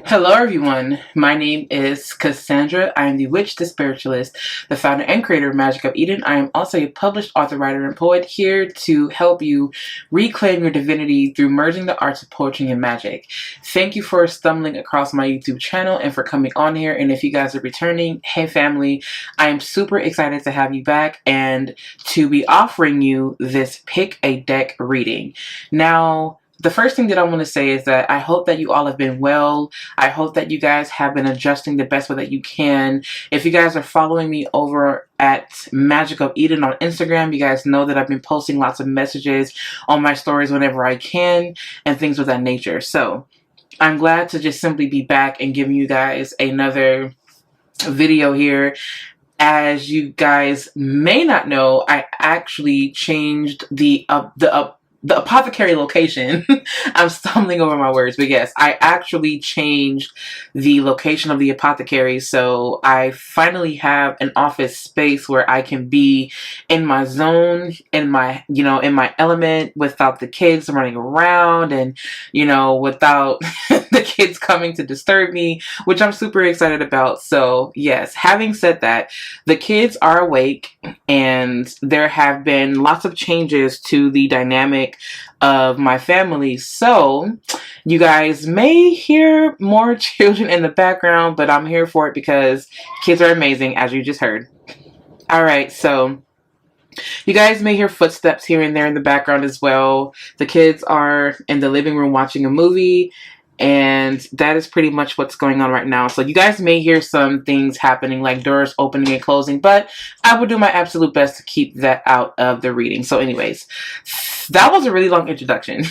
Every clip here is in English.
Hello everyone, my name is Cassandra. I am the witch, the spiritualist, the founder and creator of Magic of Eden. I am also a published author, writer, and poet here to help you reclaim your divinity through merging the arts of poetry and magic. Thank you for stumbling across my YouTube channel and for coming on here. And if you guys are returning, hey family, I am super excited to have you back and to be offering you this pick a deck reading. Now, the first thing that I want to say is that I hope that you all have been well. I hope that you guys have been adjusting the best way that you can. If you guys are following me over at Magic of Eden on Instagram, you guys know that I've been posting lots of messages on my stories whenever I can and things of that nature. So I'm glad to just simply be back and giving you guys another video here. As you guys may not know, I actually changed the apothecary location. I'm stumbling over my words, but yes, I actually changed the location of the apothecary. So I finally have an office space where I can be in my zone, in my, in my element without the kids running around and, without the kids coming to disturb me, which I'm super excited about. So yes, having said that, the kids are awake and there have been lots of changes to the dynamic of my family. So you guys may hear more children in the background, but I'm here for it because kids are amazing, as you just heard. All right, so you guys may hear footsteps here and there in the background as well. The kids are in the living room watching a movie, and that is pretty much what's going on right now. So you guys may hear some things happening like doors opening and closing, but I will do my absolute best to keep that out of the reading. So anyways, that was a really long introduction.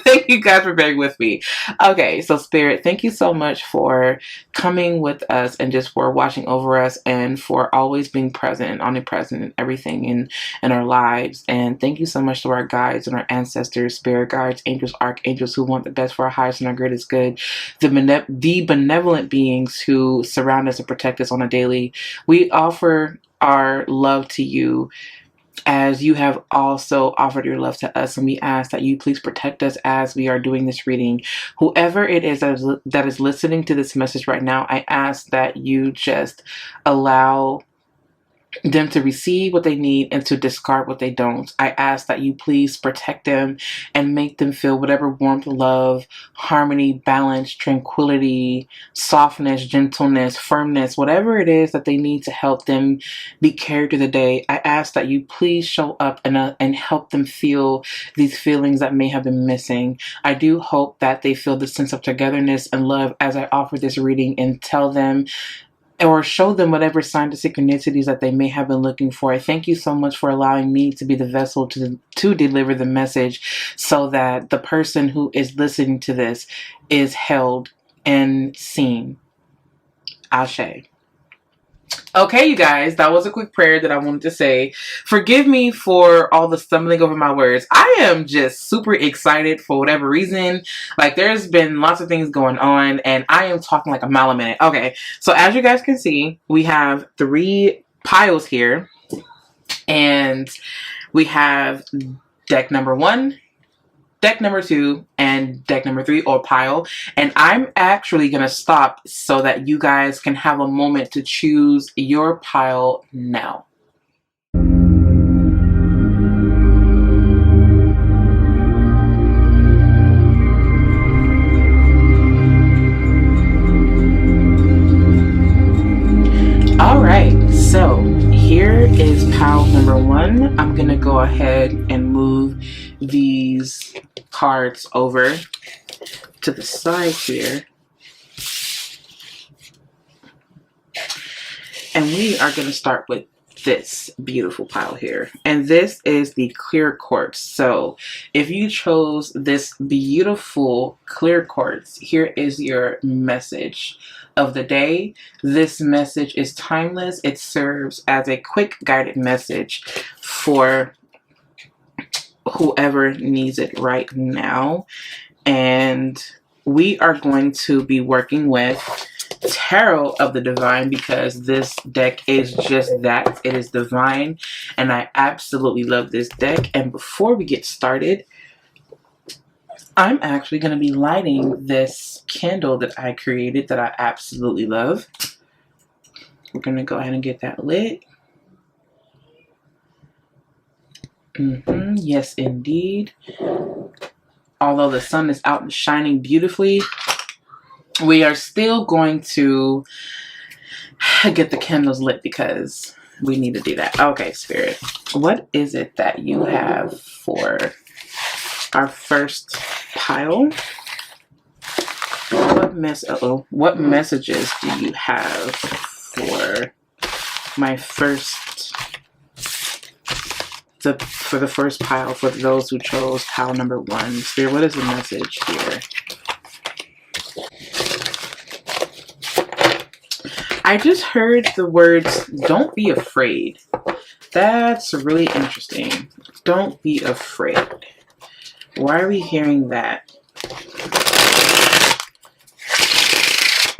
Thank you guys for bearing with me. Okay, so Spirit, thank you so much for coming with us and just for watching over us and for always being present and omnipresent in everything in our lives. And thank you so much to our guides and our ancestors, spirit guides, angels, archangels who want the best for our highest and our greatest good, the benevolent beings who surround us and protect us on a daily. We offer our love to you, as you have also offered your love to us, and we ask that you please protect us as we are doing this reading. Whoever it is that is listening to this message right now, I ask that you just allow them to receive what they need and to discard what they don't. I ask that you please protect them and make them feel whatever warmth, love, harmony, balance, tranquility, softness, gentleness, firmness, whatever it is that they need to help them be carried through the day. I ask that you please show up and help them feel these feelings that may have been missing. I do hope that they feel the sense of togetherness and love as I offer this reading and tell them or show them whatever signs of synchronicities that they may have been looking for. I thank you so much for allowing me to be the vessel to deliver the message so that the person who is listening to this is held and seen. Ashe. Okay, you guys, that was a quick prayer that I wanted to say. Forgive me for all the stumbling over my words. I am just super excited for whatever reason. Like, there's been lots of things going on, and I am talking like a mile a minute. Okay, so as you guys can see, we have 3 piles here, and we have deck number 1, deck number 2, and deck number 3, or pile. And I'm actually going to stop so that you guys can have a moment to choose your pile now. Alright, so here is pile number 1. I'm going to go ahead and move these cards over to the side here. And we are going to start with this beautiful pile here. And this is the clear quartz. So if you chose this beautiful clear quartz, here is your message of the day. This message is timeless. It serves as a quick guided message for whoever needs it right now. And we are going to be working with Tarot of the Divine because this deck is just that. It is divine, and I absolutely love this deck. And before we get started, I'm actually going to be lighting this candle that I created that I absolutely love. We're going to go ahead and get that lit. Yes, indeed. Although the sun is out and shining beautifully, we are still going to get the candles lit because we need to do that. Okay, Spirit. What is it that you have for our first pile? What messages do you have for my first for the first pile, for those who chose pile number 1? Spirit, what is the message here? I just heard the words, don't be afraid. That's really interesting. Don't be afraid. Why are we hearing that?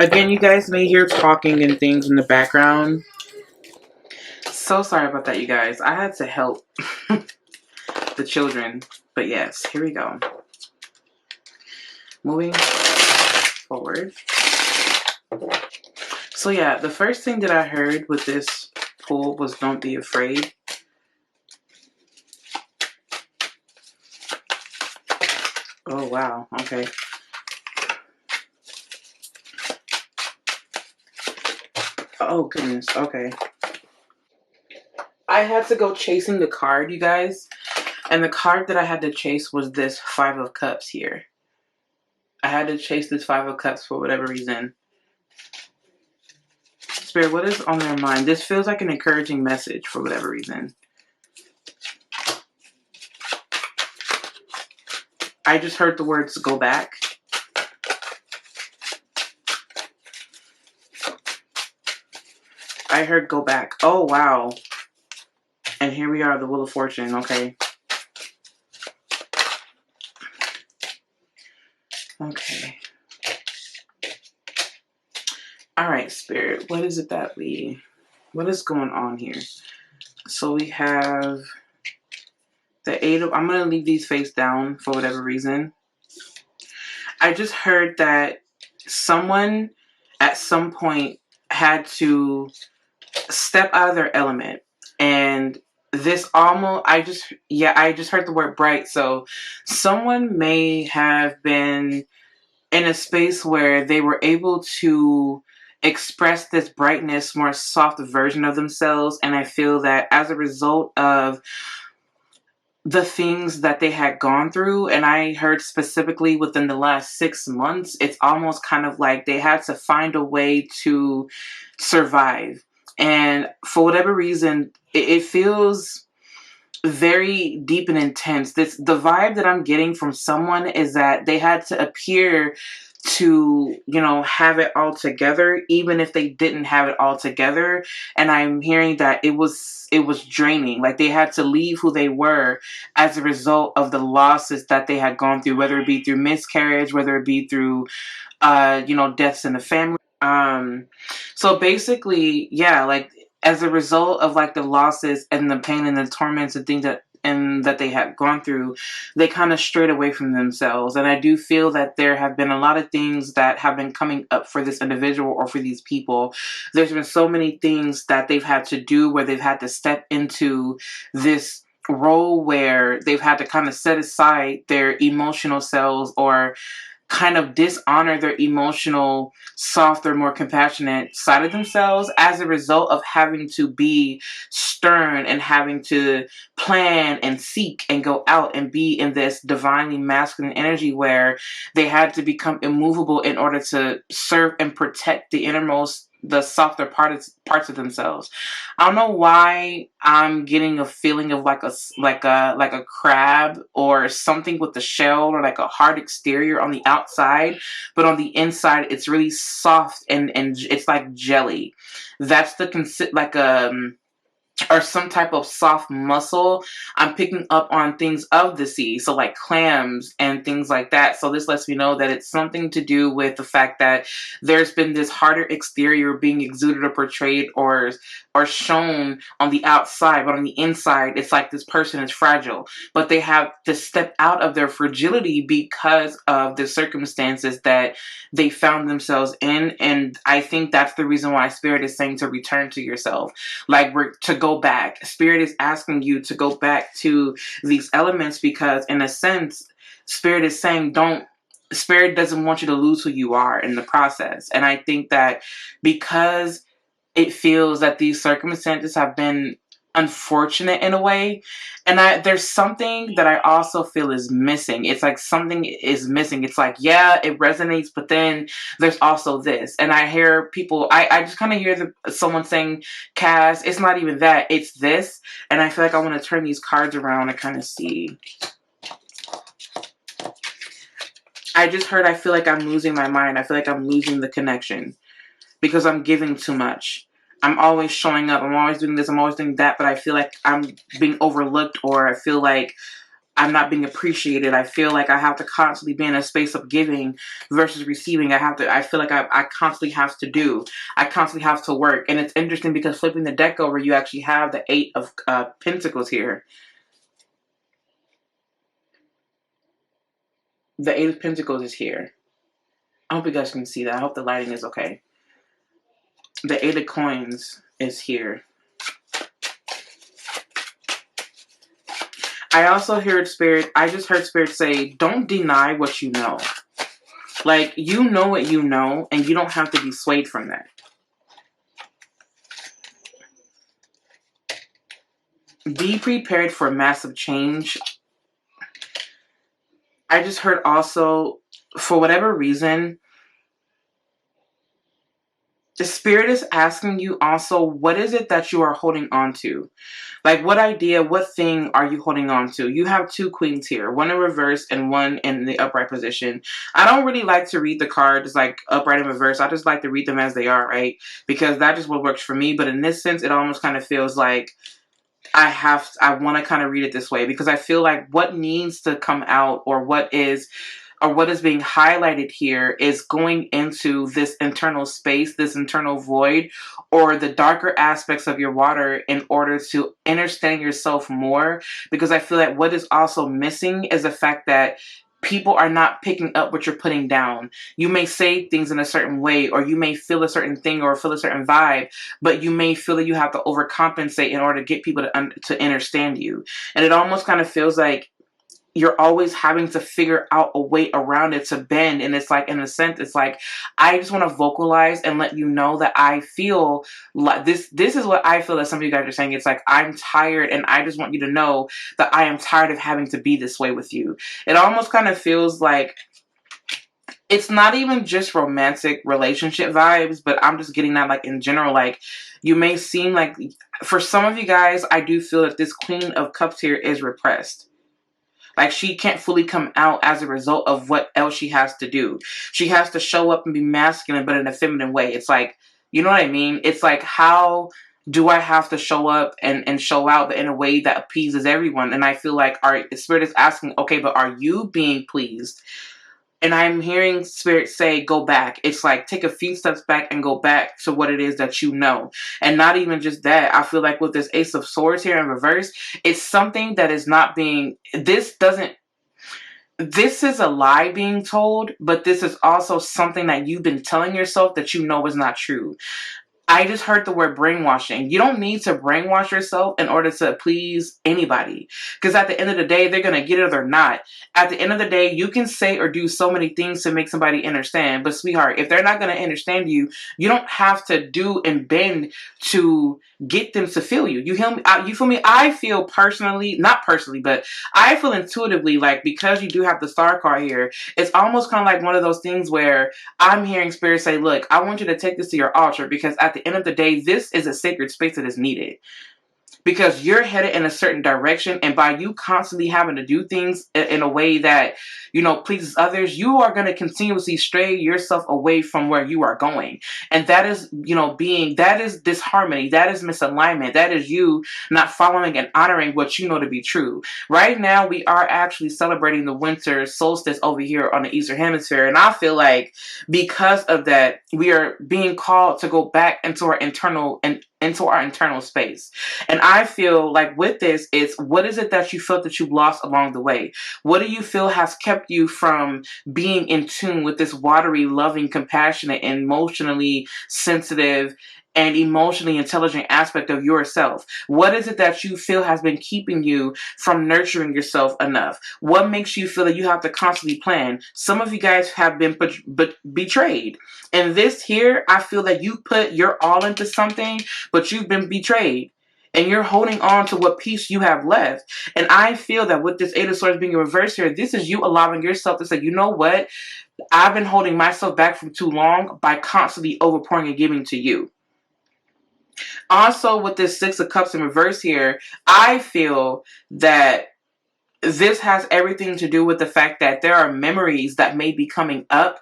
Again, you guys may hear talking and things in the background. So sorry about that, you guys. I had to help the children. But yes, here we go. Moving forward. So yeah, the first thing that I heard with this pull was don't be afraid. Oh, wow. Okay. Oh, goodness. Okay. I had to go chasing the card, you guys. And the card that I had to chase was this 5 of Cups here. I had to chase this 5 of Cups for whatever reason. Spirit, what is on their mind? This feels like an encouraging message for whatever reason. I just heard the words go back. I heard go back. Oh, wow. And here we are, the Wheel of Fortune. Okay. Okay. All right, Spirit. What is it that what is going on here? So we have the 8 of, I'm going to leave these face down for whatever reason. I just heard that someone at some point had to step out of their element. And this almost, I just heard the word bright. So someone may have been in a space where they were able to express this brightness, more soft version of themselves. And I feel that as a result of the things that they had gone through, and I heard specifically within the last 6 months, it's almost kind of like they had to find a way to survive. And for whatever reason, it feels very deep and intense. The vibe that I'm getting from someone is that they had to appear to, have it all together, even if they didn't have it all together. And I'm hearing that it was draining. Like they had to leave who they were as a result of the losses that they had gone through, whether it be through miscarriage, whether it be through deaths in the family. So basically, yeah, like as a result of like the losses and the pain and the torments and things that they had gone through, they kind of strayed away from themselves. And I do feel that there have been a lot of things that have been coming up for this individual or for these people. There's been so many things that they've had to do where they've had to step into this role where they've had to kind of set aside their emotional selves or kind of dishonor their emotional, softer, more compassionate side of themselves as a result of having to be stern and having to plan and seek and go out and be in this divinely masculine energy where they had to become immovable in order to serve and protect the softer parts of themselves. I don't know why I'm getting a feeling of like a crab or something with the shell or like a hard exterior on the outside, but on the inside it's really soft and it's like jelly. That's the or some type of soft muscle. I'm picking up on things of the sea, so like clams and things like that. So this lets me know that it's something to do with the fact that there's been this harder exterior being exuded or portrayed or shown on the outside, but on the inside it's like this person is fragile, but they have to step out of their fragility because of the circumstances that they found themselves in. And I think that's the reason why Spirit is saying to return to yourself, like we're to go back. Spirit is asking you to go back to these elements because in a sense, Spirit is saying Spirit doesn't want you to lose who you are in the process. And I think that because it feels that these circumstances have been unfortunate in a way, and there's something that I also feel is missing. It's like something is missing. It's like, yeah, it resonates, but then there's also this. And I hear people, I just kind of hear someone saying, Cass, it's not even that, it's this. And I feel like I want to turn these cards around and kind of see. I just heard, I feel like I'm losing my mind. I feel like I'm losing the connection because I'm giving too much. I'm always showing up. I'm always doing this. I'm always doing that. But I feel like I'm being overlooked, or I feel like I'm not being appreciated. I feel like I have to constantly be in a space of giving versus receiving. I feel like I constantly have to do. I constantly have to work. And it's interesting because flipping the deck over, you actually have the 8 of Pentacles here. The 8 of Pentacles is here. I hope you guys can see that. I hope the lighting is okay. The 8 of Coins is here. I also heard Spirit, I just heard Spirit say, don't deny what you know. Like, you know what you know, and you don't have to be swayed from that. Be prepared for massive change. I just heard also, for whatever reason, the Spirit is asking you also, what is it that you are holding on to? Like, what idea, what thing are you holding on to? You have 2 queens here, one in reverse and one in the upright position. I don't really like to read the cards like upright and reverse. I just like to read them as they are, right? Because that just what works for me. But in this sense, it almost kind of feels like I want to kind of read it this way, because I feel like what needs to come out, or what is being highlighted here, is going into this internal space, this internal void, or the darker aspects of your water in order to understand yourself more. Because I feel like what is also missing is the fact that people are not picking up what you're putting down. You may say things in a certain way, or you may feel a certain thing or feel a certain vibe, but you may feel that you have to overcompensate in order to get people to understand you. And it almost kind of feels like you're always having to figure out a way around it to bend. And it's like, in a sense, it's like, I just want to vocalize and let you know that I feel like this is what I feel that some of you guys are saying. It's like, I'm tired, and I just want you to know that I am tired of having to be this way with you. It almost kind of feels like it's not even just romantic relationship vibes, but I'm just getting that, like, in general, like, you may seem like, for some of you guys, I do feel that this Queen of Cups here is repressed. Like, she can't fully come out as a result of what else she has to do. She has to show up and be masculine, but in a feminine way. It's like, you know what I mean? It's like, how do I have to show up and show out, but in a way that appeases everyone? And I feel like our Spirit is asking, okay, but are you being pleased? And I'm hearing Spirit say, go back. It's like, take a few steps back and go back to what it is that you know. And not even just that. I feel like with this Ace of Swords here in reverse, it's something that is not being, this is a lie being told, but this is also something that you've been telling yourself that you know is not true. I just heard the word brainwashing. You don't need to brainwash yourself in order to please anybody. Because at the end of the day, they're going to get it or they're not. At the end of the day, you can say or do so many things to make somebody understand. But sweetheart, if they're not going to understand you, you don't have to do and bend to get them to feel you. You feel me? I feel personally, not personally, but I feel intuitively like, because you do have the Star card here, it's almost kind of like one of those things where I'm hearing Spirit say, look, I want you to take this to your altar, because at the end of the day, this is a sacred space that is needed. because you're headed in a certain direction, and by you constantly having to do things in a way that, you know, pleases others, you are going to continuously stray yourself away from where you are going. And that is, you know, that is disharmony, that is misalignment, that is you not following and honoring what you know to be true. Right now, we are actually celebrating the winter solstice over here on the Eastern Hemisphere, and I feel like because of that, we are being called to go back into our internal space. And I feel like with this, it's what is it that you felt that you lost along the way? What do you feel has kept you from being in tune with this watery, loving, compassionate, emotionally sensitive, and emotionally intelligent aspect of yourself? What is it that you feel has been keeping you from nurturing yourself enough? What makes you feel that you have to constantly plan? Some of you guys have been betrayed. And this here, I feel that you put your all into something, but you've been betrayed. And you're holding on to what piece you have left. And I feel that with this Eight of Swords being in reverse here, this is you allowing yourself to say, you know what? I've been holding myself back for too long by constantly overpouring and giving to you. Also, with this Six of Cups in reverse here, I feel that this has everything to do with the fact that there are memories that may be coming up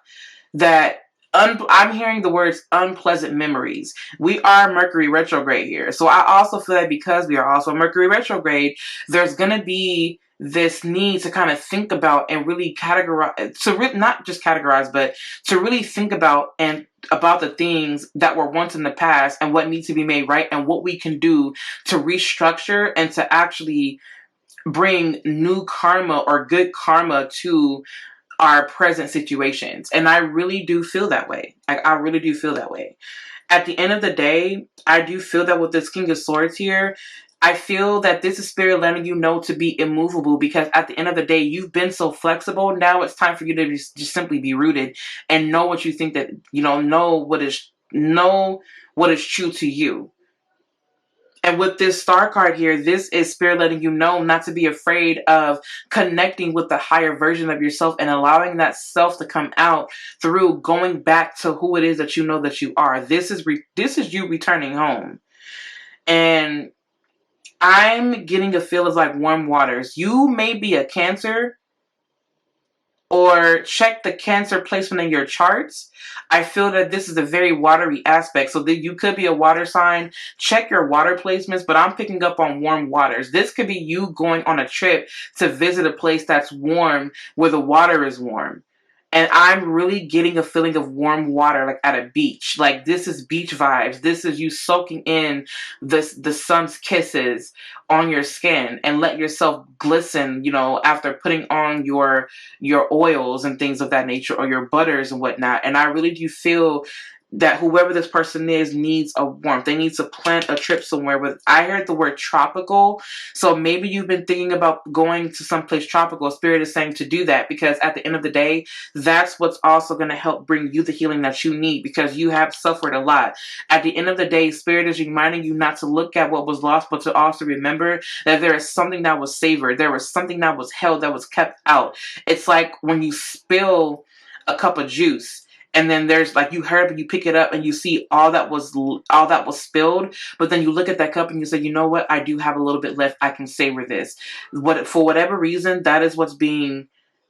that I'm hearing the words unpleasant memories. We are Mercury retrograde here. So I also feel that because we are also Mercury retrograde, there's going to be this need to kind of think about and really categorize, not just categorize, but to really think about the things that were once in the past and what needs to be made right and what we can do to restructure and to actually bring new karma or good karma to our present situations. And I really do feel that way. I really do feel that way. At the end of the day, I do feel that with this King of Swords here, I feel that this is Spirit letting you know to be immovable, because at the end of the day, you've been so flexible. Now it's time for you to just simply be rooted and know what you think, that, you know what is true to you. And with this Star card here, this is Spirit letting you know not to be afraid of connecting with the higher version of yourself and allowing that self to come out through going back to who it is that you know that you are. This is you returning home. And I'm getting a feel of like warm waters. You may be a Cancer, or check the Cancer placement in your charts. I feel that this is a very watery aspect. So that you could be a water sign. Check your water placements, but I'm picking up on warm waters. This could be you going on a trip to visit a place that's warm, where the water is warm. And I'm really getting a feeling of warm water, like at a beach. Like this is beach vibes. This is you soaking in the sun's kisses on your skin and let yourself glisten, after putting on your oils and things of that nature, or your butters and whatnot. And I really do feel that whoever this person is needs a warmth. They need to plan a trip somewhere with, I heard the word tropical. So maybe you've been thinking about going to someplace tropical. Spirit is saying to do that, because at the end of the day, that's what's also going to help bring you the healing that you need, because you have suffered a lot. At the end of the day, Spirit is reminding you not to look at what was lost, but to also remember that there is something that was savored. There was something that was held, that was kept out. It's like when you spill a cup of juice, and then there's like, you heard, but you pick it up and you see all that was spilled. But then you look at that cup and you say, you know what? I do have a little bit left. I can savor this. For whatever reason, that is what's being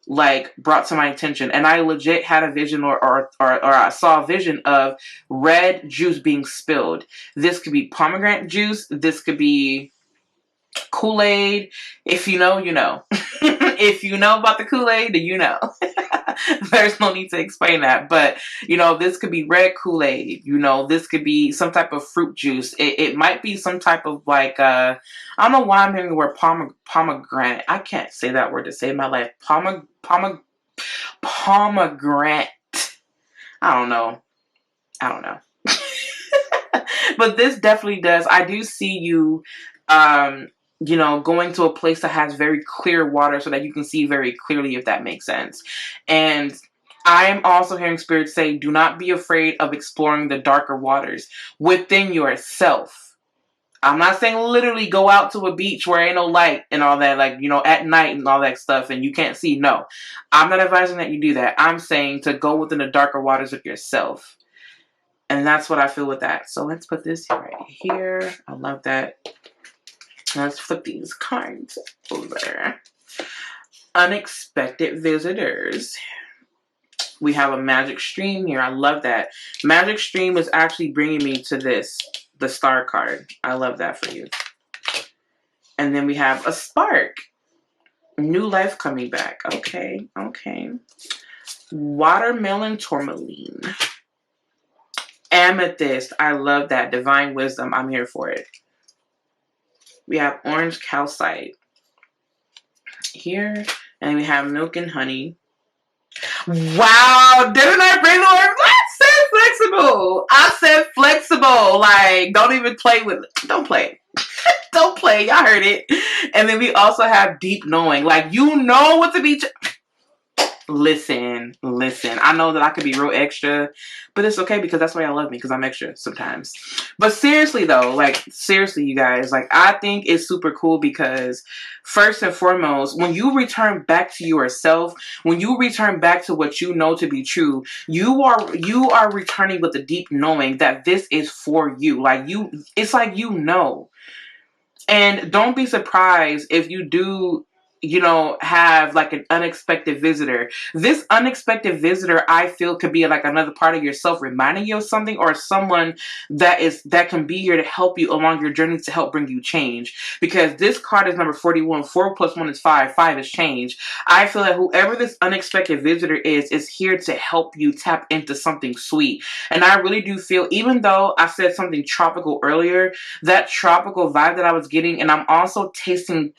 like brought to my attention. And I legit had a vision, or I saw a vision of red juice being spilled. This could be pomegranate juice. This could be Kool-Aid. If you know, you know. If you know about the Kool-Aid, then you know. There's no need to explain that. But, this could be red Kool-Aid. This could be some type of fruit juice. It might be some type of like, I don't know why I'm hearing the word pomegranate. I can't say that word to save my life. Pomegranate. I don't know. But this definitely does. I do see you, going to a place that has very clear water so that you can see very clearly, if that makes sense. And I am also hearing Spirit say, do not be afraid of exploring the darker waters within yourself. I'm not saying literally go out to a beach where ain't no light and all that, like, at night and all that stuff and you can't see. No, I'm not advising that you do that. I'm saying to go within the darker waters of yourself. And that's what I feel with that. So let's put this right here. I love that. Let's flip these cards over. Unexpected visitors. We have a magic stream here. I love that. Magic stream is actually bringing me to this, the star card. I love that for you. And then we have a spark. New life coming back. Okay, okay. Watermelon tourmaline. Amethyst. I love that. Divine wisdom. I'm here for it. We have orange calcite here. And we have milk and honey. Wow, didn't I bring the word? I said flexible. I said flexible. Like, don't even play with it. Don't play. Don't play. Y'all heard it. And then we also have deep knowing. Like, you know what to be. Listen. I know that I could be real extra, but it's okay because that's why y'all love me, because I'm extra sometimes. But seriously though, like seriously, you guys, like I think it's super cool because first and foremost, when you return back to yourself, when you return back to what you know to be true, you are returning with a deep knowing that this is for you. Like it's like you know. And don't be surprised if you do, you know, have like an unexpected visitor. This unexpected visitor, I feel, could be like another part of yourself reminding you of something, or someone that can be here to help you along your journey to help bring you change. Because this card is number 41. 4 plus 1 is 5. 5 is change. I feel that whoever this unexpected visitor is here to help you tap into something sweet. And I really do feel, even though I said something tropical earlier, that tropical vibe that I was getting, and I'm also tasting,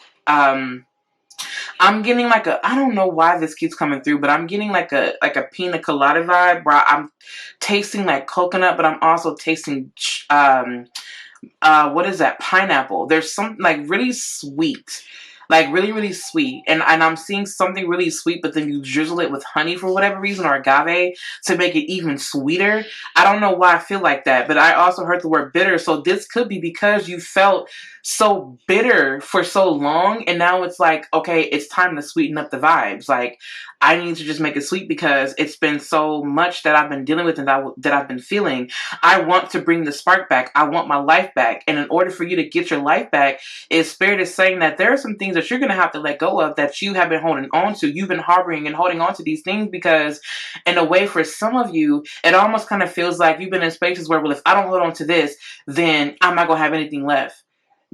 I'm getting like a, I don't know why this keeps coming through, but I'm getting like a pina colada vibe where I'm tasting like coconut, but I'm also tasting, what is that? Pineapple. There's something like really sweet. Like really, really sweet. And I'm seeing something really sweet, but then you drizzle it with honey for whatever reason, or agave, to make it even sweeter. I don't know why I feel like that, but I also heard the word bitter. So this could be because you felt so bitter for so long, and now it's like, okay, it's time to sweeten up the vibes. Like, I need to just make it sweet because it's been so much that I've been dealing with and that I've been feeling. I want to bring the spark back. I want my life back. And in order for you to get your life back, Spirit is saying that there are some things that you're going to have to let go of that you have been holding on to. You've been harboring and holding on to these things because, in a way, for some of you, it almost kind of feels like you've been in spaces where, well, if I don't hold on to this, then I'm not going to have anything left.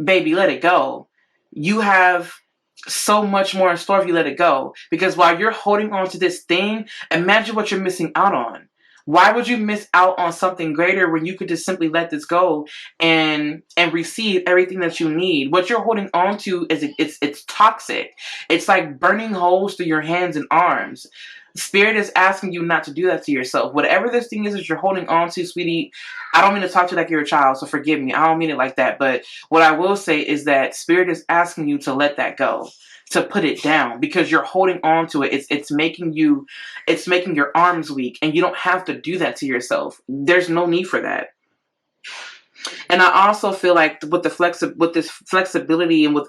Baby, let it go. You have so much more in store if you let it go. Because while you're holding on to this thing, imagine what you're missing out on. Why would you miss out on something greater when you could just simply let this go and receive everything that you need? What you're holding on to is it's toxic. It's like burning holes through your hands and arms. Spirit is asking you not to do that to yourself. Whatever this thing is that you're holding on to, sweetie, I don't mean to talk to you like you're a child, so forgive me. I don't mean it like that. But what I will say is that Spirit is asking you to let that go, to put it down, because you're holding on to it. It's making your arms weak, and you don't have to do that to yourself. There's no need for that. And I also feel like with this flexibility and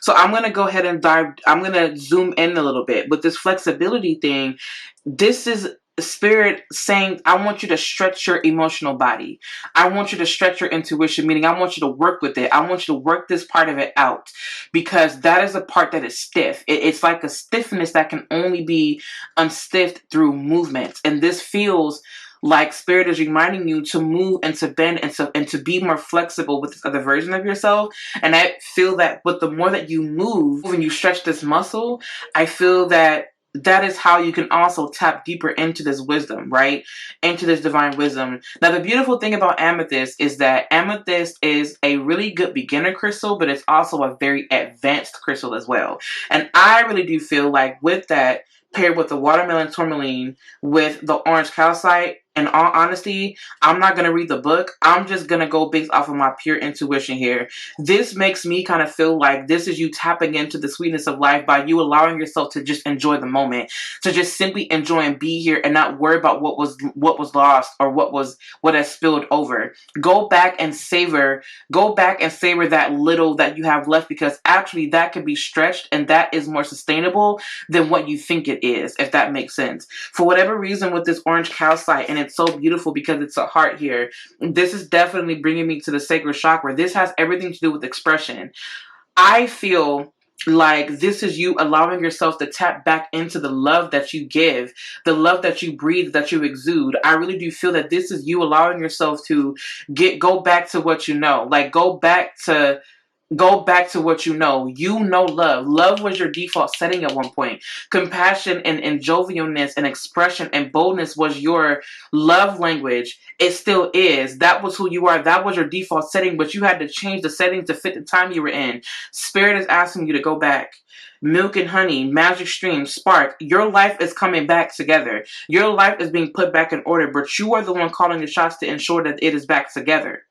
so I'm going to go ahead and I'm going to zoom in a little bit. With this flexibility thing, this is Spirit saying, I want you to stretch your emotional body. I want you to stretch your intuition, meaning I want you to work with it. I want you to work this part of it out, because that is a part that is stiff. It's like a stiffness that can only be unstiffed through movement. And this feels like Spirit is reminding you to move and to bend and to be more flexible with this other version of yourself. And I feel that with the more that you move and you stretch this muscle, I feel that is how you can also tap deeper into this wisdom, right? Into this divine wisdom. Now, the beautiful thing about amethyst is that amethyst is a really good beginner crystal, but it's also a very advanced crystal as well. And I really do feel like with that, paired with the watermelon tourmaline, with the orange calcite, in all honesty, I'm not going to read the book. I'm just going to go based off of my pure intuition here. This makes me kind of feel like this is you tapping into the sweetness of life by you allowing yourself to just enjoy the moment, to just simply enjoy and be here and not worry about what was lost or what has spilled over. Go back and savor that little that you have left, because actually that can be stretched and that is more sustainable than what you think it is, if that makes sense. For whatever reason with this orange calcite, and it's so beautiful because it's a heart here, this is definitely bringing me to the sacral chakra. This has everything to do with expression. I feel like this is you allowing yourself to tap back into the love that you give, the love that you breathe, that you exude. I really do feel that this is you allowing yourself to go back to what you know. Like, go back to what you know. You know love. Love was your default setting at one point. Compassion and jovialness and expression and boldness was your love language. It still is. That was who you are. That was your default setting, but you had to change the setting to fit the time you were in. Spirit is asking you to go back. Milk and honey, magic stream, spark. Your life is coming back together. Your life is being put back in order, but you are the one calling the shots to ensure that it is back together.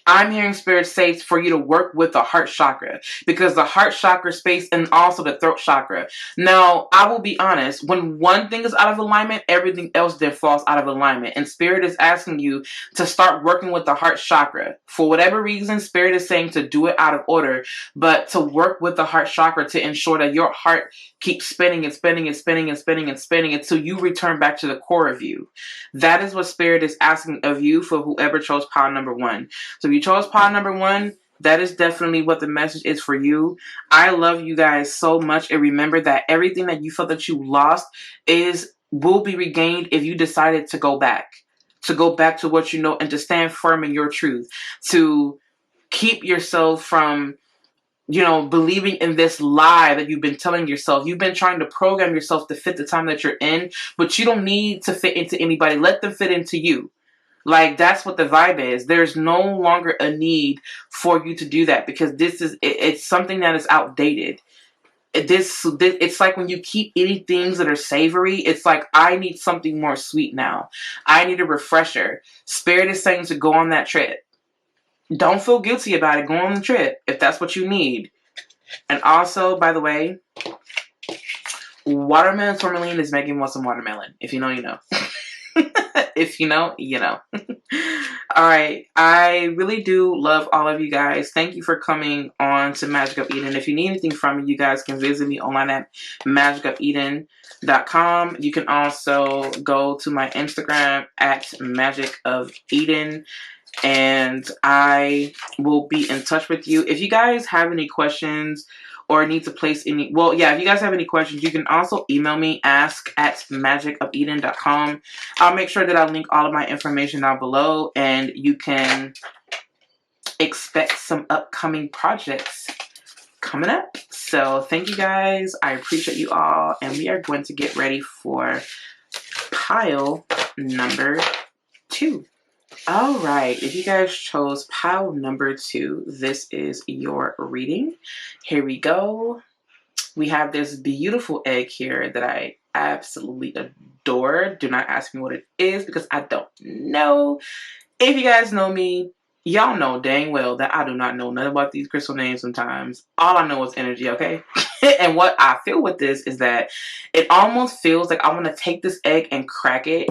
I'm hearing Spirit say for you to work with the heart chakra, because the heart chakra space and also the throat chakra. Now, I will be honest, when one thing is out of alignment, everything else then falls out of alignment. And Spirit is asking you to start working with the heart chakra. For whatever reason, Spirit is saying to do it out of order, but to work with the heart chakra to ensure that your heart keeps spinning and spinning and spinning and spinning and spinning until you return back to the core of you. That is what Spirit is asking of you for whoever chose pile number 1. So if you chose pile number 1, that is definitely what the message is for you. I love you guys so much, and remember that everything that you felt that you lost will be regained if you decided to go back to what you know and to stand firm in your truth, to keep yourself from believing in this lie that you've been telling yourself. You've been trying to program yourself to fit the time that you're in, but you don't need to fit into anybody. Let them fit into you. Like, that's what the vibe is. There's no longer a need for you to do that, because it's something that is outdated. It's like when you keep eating things that are savory, it's like, I need something more sweet now. I need a refresher. Spirit is saying to go on that trip. Don't feel guilty about it. Go on the trip if that's what you need. And also, by the way, watermelon tourmaline is making me want some watermelon. If you know, you know. If you know, you know. All right. I really do love all of you guys. Thank you for coming on to Magic of Eden. If you need anything from me, you guys can visit me online at magicofeden.com. You can also go to my Instagram at Magic of Eden, and I will be in touch with you. If you guys have any questions or need to place if you guys have any questions, you can also email me, ask@magicofeden.com. I'll make sure that I link all of my information down below, and you can expect some upcoming projects coming up. So thank you guys. I appreciate you all, and we are going to get ready for pile number 2. All right, if you guys chose pile number 2, this is your reading. Here we go. We have this beautiful egg here that I absolutely adore. Do not ask me what it is, because I don't know. If you guys know me, y'all know dang well that I do not know nothing about these crystal names sometimes. All I know is energy, okay? And what I feel with this is that it almost feels like I want to take this egg and crack it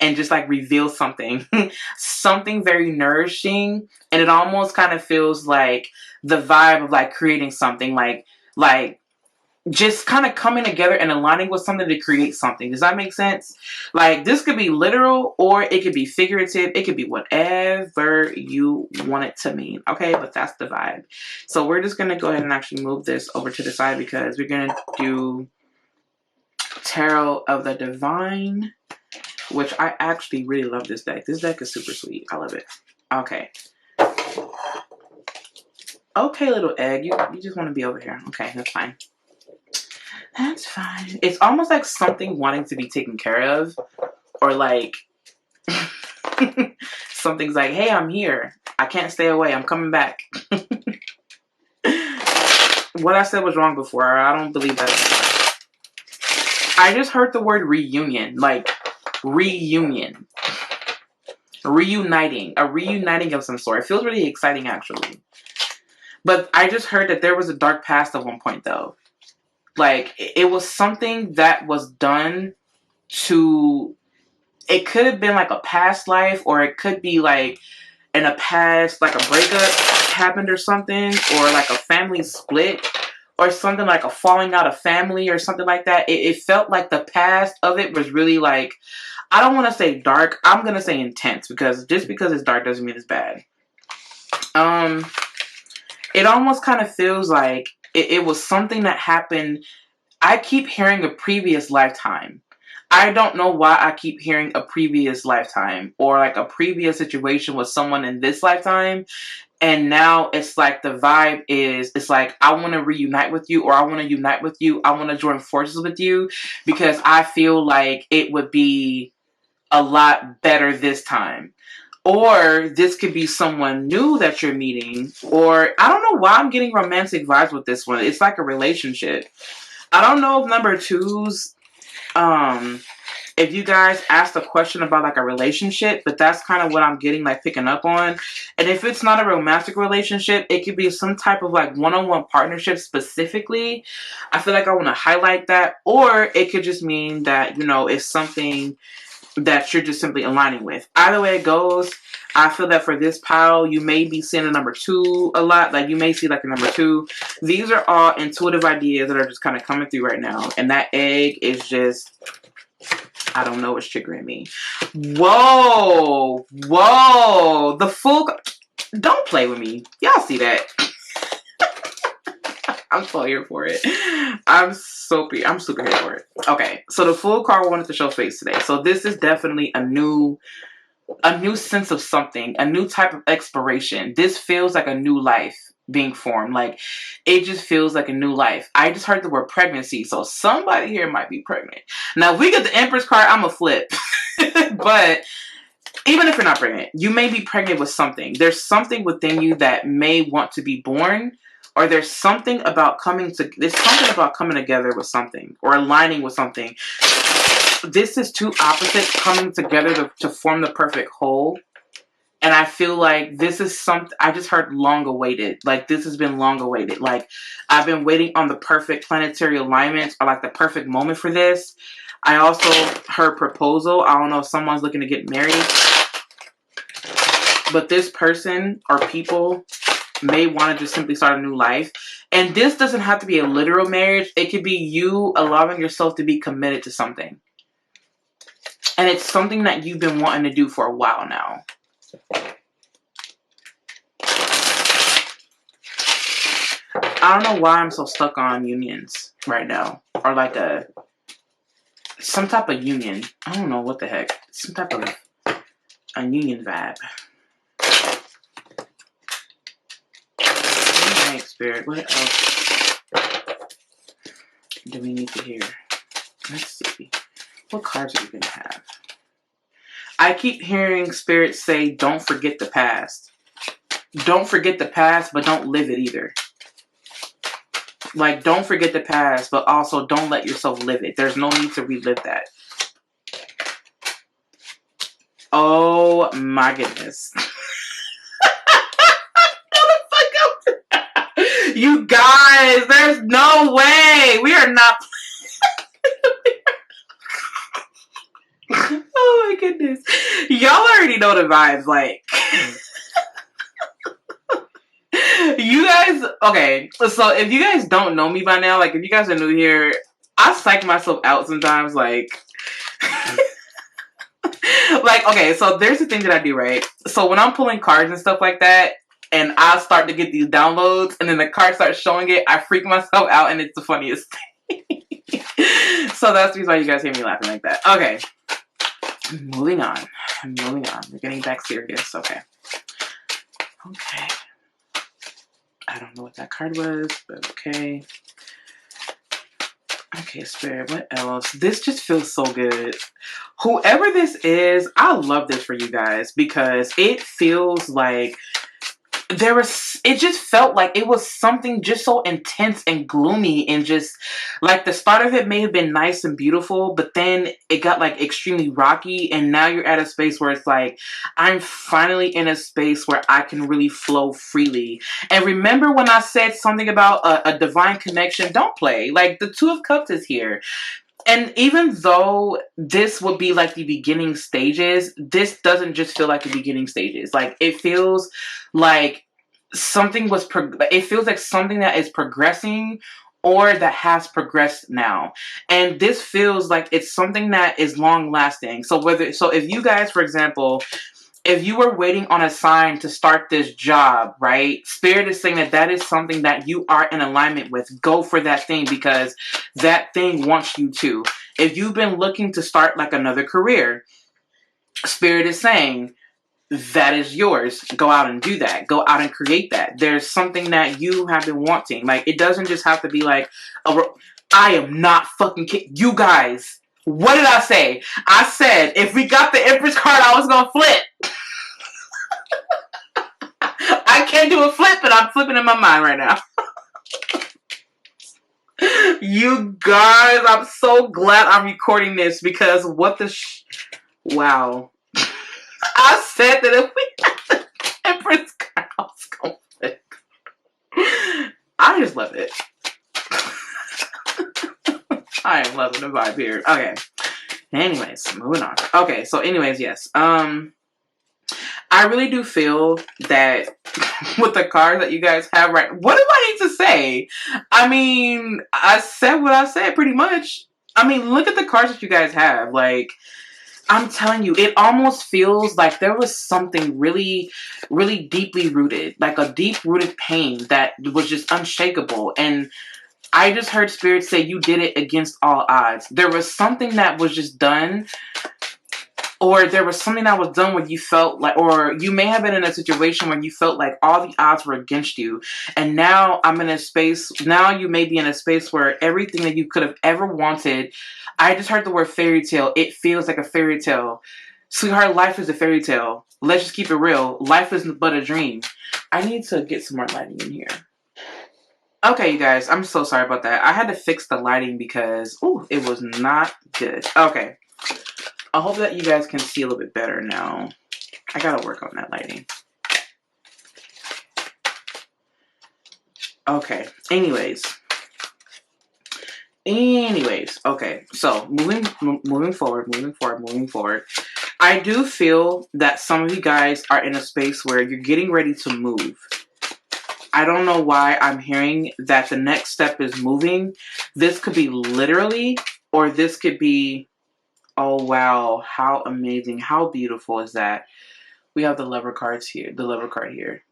and just like reveal something, something very nourishing. And it almost kind of feels like the vibe of like creating something, like just kind of coming together and aligning with something to create something. Does that make sense? Like, this could be literal or it could be figurative. It could be whatever you want it to mean. Okay, but that's the vibe. So we're just going to go ahead and actually move this over to the side, because we're going to do Tarot of the Divine, which I actually really love this deck. This deck is super sweet. I love it. Okay. Okay, little egg. You just want to be over here. Okay, that's fine. That's fine. It's almost like something wanting to be taken care of. Or like something's like, hey, I'm here. I can't stay away. I'm coming back. What I said was wrong before. I don't believe that. I just heard the word reunion. Like, reunion. Reuniting. A reuniting of some sort. It feels really exciting, actually. But I just heard that there was a dark past at one point, though. Like, it was something that was done to... It could have been like a past life, or it could be like in a past, like a breakup happened or something, or like a family split, or something like a falling out of family or something like that. It felt like the past of it was really like... I don't want to say dark. I'm going to say intense, because just because it's dark doesn't mean it's bad. it almost kind of feels like it was something that happened. I keep hearing a previous lifetime. I don't know why I keep hearing a previous lifetime or like a previous situation with someone in this lifetime. And now it's like the vibe is, it's like, I want to reunite with you, or I want to unite with you. I want to join forces with you because I feel like it would be a lot better this time. Or this could be someone new that you're meeting. Or I don't know why I'm getting romantic vibes with this one. It's like a relationship. I don't know if number twos, if you guys asked a question about like a relationship, but that's kind of what I'm getting, like picking up on. And if it's not a romantic relationship, it could be some type of like one-on-one partnership specifically. I feel like I want to highlight that. Or it could just mean that, you know, it's something that you're just simply aligning with. Either way it goes, I feel that for this pile, you may be seeing a number two a lot. Like you may see like a number two. These are all intuitive ideas that are just kind of coming through right now. And that egg is just, I don't know what's triggering me. Whoa. Whoa. The full... Don't play with me. Y'all see that. I'm so here for it. I'm super here for it. Okay. So the full card wanted to show face today. So this is definitely a new sense of something. A new type of exploration. This feels like a new life being formed. Like it just feels like a new life. I just heard the word pregnancy, so somebody here might be pregnant. Now if we get the Empress card, I'm a flip. But even if you're not pregnant, you may be pregnant with something. There's something within you that may want to be born, or there's something about coming together with something, or aligning with something. This is two opposites coming together to form the perfect whole. And I feel like this is something I just heard long awaited. Like this has been long awaited. Like I've been waiting on the perfect planetary alignments, or like the perfect moment for this. I also heard proposal. I don't know if someone's looking to get married. But this person or people may want to just simply start a new life. And this doesn't have to be a literal marriage. It could be you allowing yourself to be committed to something. And it's something that you've been wanting to do for a while now. I don't know why I'm so stuck on unions right now. Or like some type of union. I don't know what the heck. Some type of a union vibe. Alright, Spirit. What else do we need to hear? Let's see. What cards are we going to have? I keep hearing Spirit say, don't forget the past. Don't forget the past, but don't live it either. Like, don't forget the past, but also don't let yourself live it. There's no need to relive that. Oh my goodness. You guys, there's no way. We are not... Oh my goodness. Y'all already know the vibes, like... You guys, okay, so if you guys don't know me by now, like if you guys are new here, I psych myself out sometimes, like, like, okay, so there's the thing that I do, right? So when I'm pulling cards and stuff like that, and I start to get these downloads, and then the card starts showing it, I freak myself out, and it's the funniest thing. So that's the reason why you guys hear me laughing like that. Okay, moving on. We're getting back serious, okay. Okay. I don't know what that card was, but okay. Okay, Spirit, what else? This just feels so good. Whoever this is, I love this for you guys because it feels like it just felt like it was something just so intense and gloomy, and just like the start of it may have been nice and beautiful, but then it got like extremely rocky, and now you're at a space where it's like, I'm finally in a space where I can really flow freely. And remember when I said something about a divine connection? Don't play. Like the Two of Cups is here. And even though this would be like the beginning stages, this doesn't just feel like the beginning stages. Like it feels like something it feels like something that is progressing or that has progressed now. And this feels like it's something that is long lasting. So if you guys, for example, if you were waiting on a sign to start this job, right? Spirit is saying that that is something that you are in alignment with. Go for that thing because that thing wants you to. If you've been looking to start like another career, Spirit is saying that is yours. Go out and do that. Go out and create that. There's something that you have been wanting. Like, it doesn't just have to be like, I am not fucking kidding. You guys, what did I say? I said, if we got the Empress card, I was going to flip. I can't do a flip, but I'm flipping in my mind right now. You guys, I'm so glad I'm recording this because what the wow. I said that if we had the Empress card, I was going to flip. I just love it. I am loving the vibe here. Okay. Anyways, moving on. Okay, so anyways, yes. I really do feel that with the cards that you guys have right, what do I need to say? I mean, I said what I said pretty much. I mean, look at the cards that you guys have. Like, I'm telling you, it almost feels like there was something really, really deeply rooted, like a deep-rooted pain that was just unshakable. And I just heard Spirit say you did it against all odds. There was something that was just done, or there was something that was done where you felt like, or you may have been in a situation where you felt like all the odds were against you. And now I'm in a space, now you may be in a space where everything that you could have ever wanted, I just heard the word fairy tale. It feels like a fairy tale. Sweetheart, life is a fairy tale. Let's just keep it real. Life is but a dream. I need to get some more lighting in here. Okay, you guys, I'm so sorry about that. I had to fix the lighting because, ooh, it was not good. Okay. I hope that you guys can see a little bit better now. I gotta work on that lighting. Okay. Anyways. Okay. So moving forward. I do feel that some of you guys are in a space where you're getting ready to move. I don't know why I'm hearing that the next step is moving. This could be literally, or this could be, oh wow, how amazing, how beautiful is that? We have the Lover cards here, the Lover card here.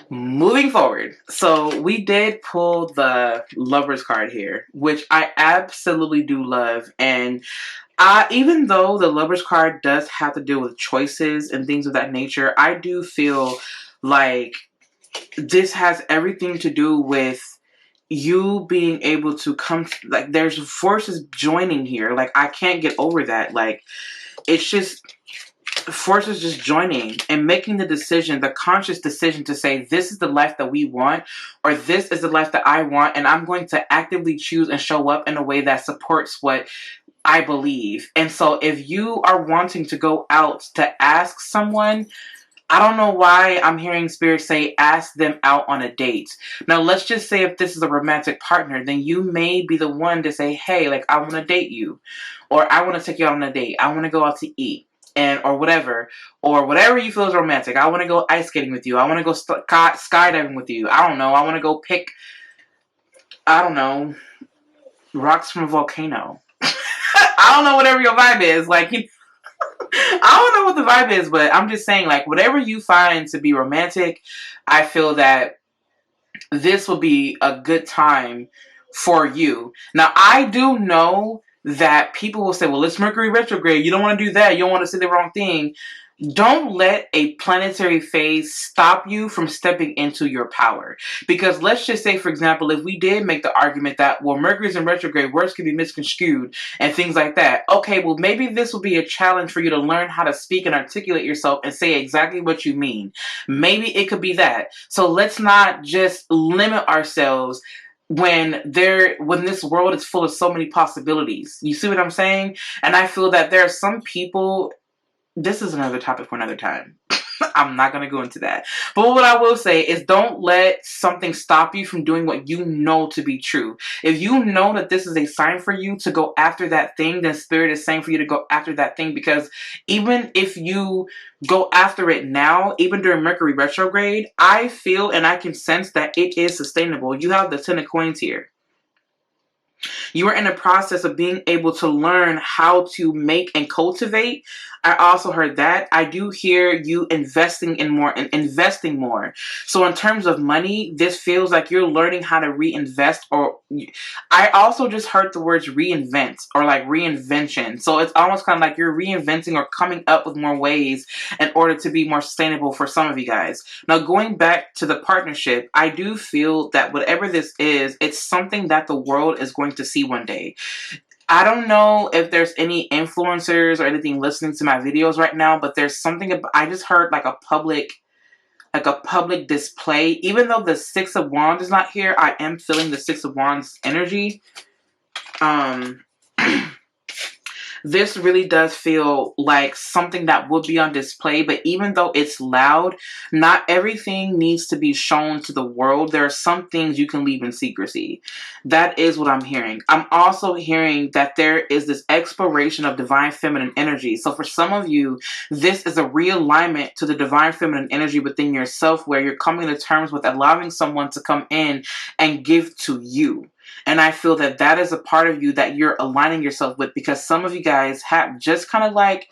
Moving forward, so we did pull the Lover's card here, which I absolutely do love. And even though the Lover's card does have to do with choices and things of that nature, I do feel like this has everything to do with you being able to come, like, there's forces joining here. Like, I can't get over that. Like, it's just forces just joining and making the decision, the conscious decision to say, this is the life that we want, or this is the life that I want, and I'm going to actively choose and show up in a way that supports what I believe. And so if you are wanting to go out to ask someone, I don't know why I'm hearing Spirit say ask them out on a date. Now, let's just say if this is a romantic partner, then you may be the one to say, hey, like, I want to date you, or I want to take you out on a date. I want to go out to eat, or whatever you feel is romantic. I want to go ice skating with you. I want to go skydiving with you. I don't know. I want to go pick, I don't know, rocks from a volcano. I don't know, whatever your vibe is. Like, I don't know what the vibe is, but I'm just saying, like, whatever you find to be romantic, I feel that this will be a good time for you. Now, I do know that people will say, well, it's Mercury retrograde. You don't want to do that. You don't want to say the wrong thing. Don't let a planetary phase stop you from stepping into your power. Because let's just say, for example, if we did make the argument that, well, Mercury's in retrograde, words can be misconstrued and things like that. Okay, well, maybe this will be a challenge for you to learn how to speak and articulate yourself and say exactly what you mean. Maybe it could be that. So let's not just limit ourselves when this world is full of so many possibilities. You see what I'm saying? And I feel that there are some people. This is another topic for another time. I'm not going to go into that. But what I will say is, don't let something stop you from doing what you know to be true. If you know that this is a sign for you to go after that thing, then Spirit is saying for you to go after that thing. Because even if you go after it now, even during Mercury retrograde, I feel and I can sense that it is sustainable. You have the 10 of coins here. You are in the process of being able to learn how to make and cultivate. I also heard that. I do hear you investing in more and investing more. So in terms of money, this feels like you're learning how to reinvest, or I also just heard the words reinvent or like reinvention. So it's almost kind of like you're reinventing or coming up with more ways in order to be more sustainable for some of you guys. Now, going back to the partnership, I do feel that whatever this is, it's something that the world is going to see one day. I don't know if there's any influencers or anything listening to my videos right now, but there's something I just heard like a public display. Even though the Six of Wands is not here, I am feeling the Six of Wands energy. This really does feel like something that would be on display, but even though it's loud, not everything needs to be shown to the world. There are some things you can leave in secrecy. That is what I'm hearing. I'm also hearing that there is this exploration of divine feminine energy. So for some of you, this is a realignment to the divine feminine energy within yourself, where you're coming to terms with allowing someone to come in and give to you. And I feel that that is a part of you that you're aligning yourself with, because some of you guys have just kind of like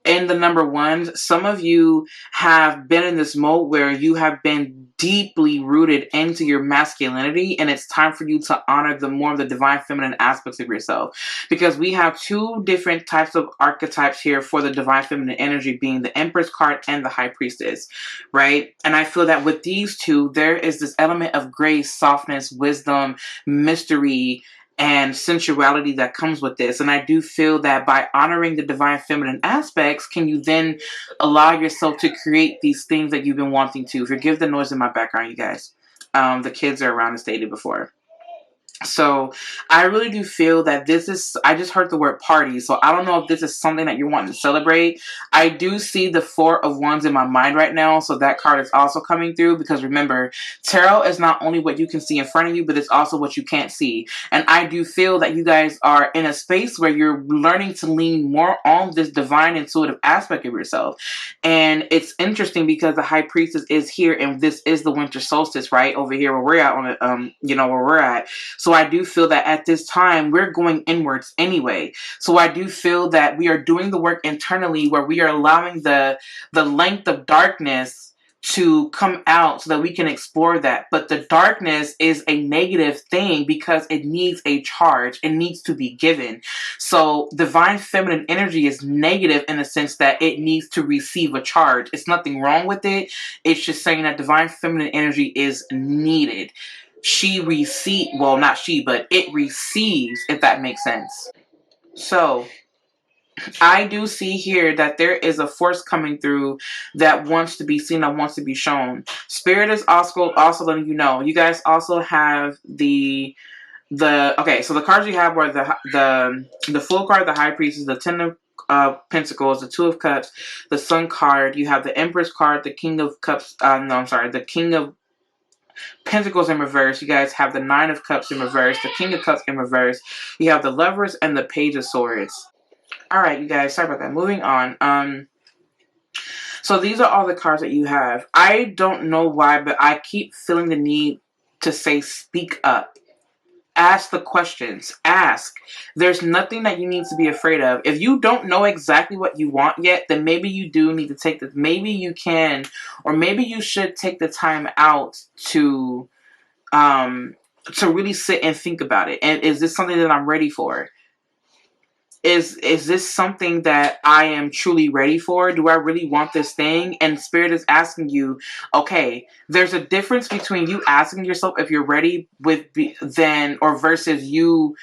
in the number ones, some of you have been in this mode where you have been deeply rooted into your masculinity, and it's time for you to honor the more of the divine feminine aspects of yourself, because we have two different types of archetypes here for the divine feminine energy, being the Empress card and the High Priestess, right? And I feel that with these two, there is this element of grace, softness, wisdom, mystery, and sensuality that comes with this. And I do feel that by honoring the divine feminine aspects, can you then allow yourself to create these things that you've been wanting to. Forgive the noise in my background, you guys. The kids are around, as stated before. So I really do feel that this is, I just heard the word party, so I don't know if this is something that you're wanting to celebrate. I do see the Four of Wands in my mind right now, so that card is also coming through, because remember, tarot is not only what you can see in front of you, but it's also what you can't see. And I do feel that you guys are in a space where you're learning to lean more on this divine intuitive aspect of yourself. And it's interesting because the High Priestess is here, and this is the winter solstice, right? Over here where we're at on it, where we're at. So I do feel that at this time, we're going inwards anyway. So I do feel that we are doing the work internally, where we are allowing the length of darkness to come out so that we can explore that. But the darkness is a negative thing because it needs a charge. It needs to be given. So divine feminine energy is negative in the sense that it needs to receive a charge. It's nothing wrong with it. It's just saying that divine feminine energy is needed. Not she, but it receives, if that makes sense. So I do see here that there is a force coming through that wants to be seen, that wants to be shown. Spirit is also letting you know. You guys also have the okay, so the cards you have were the Fool card, the High Priestess, the Ten of Pentacles, the Two of Cups, the Sun card. You have the Empress card, the King of Cups. The King of Pentacles in reverse. You guys have the Nine of Cups in reverse, the King of Cups in reverse. You have the Lovers and the Page of Swords. Alright, you guys, sorry about that. Moving on. So these are all the cards that you have. I don't know why, but I keep feeling the need to say speak up. Ask the questions. Ask. There's nothing that you need to be afraid of. If you don't know exactly what you want yet, then maybe you do need to take this. Maybe you can, or maybe you should take the time out to really sit and think about it. And is this something that I'm ready for? Is this something that I am truly ready for? Do I really want this thing? And Spirit is asking you, okay, there's a difference between you asking yourself if you're ready versus you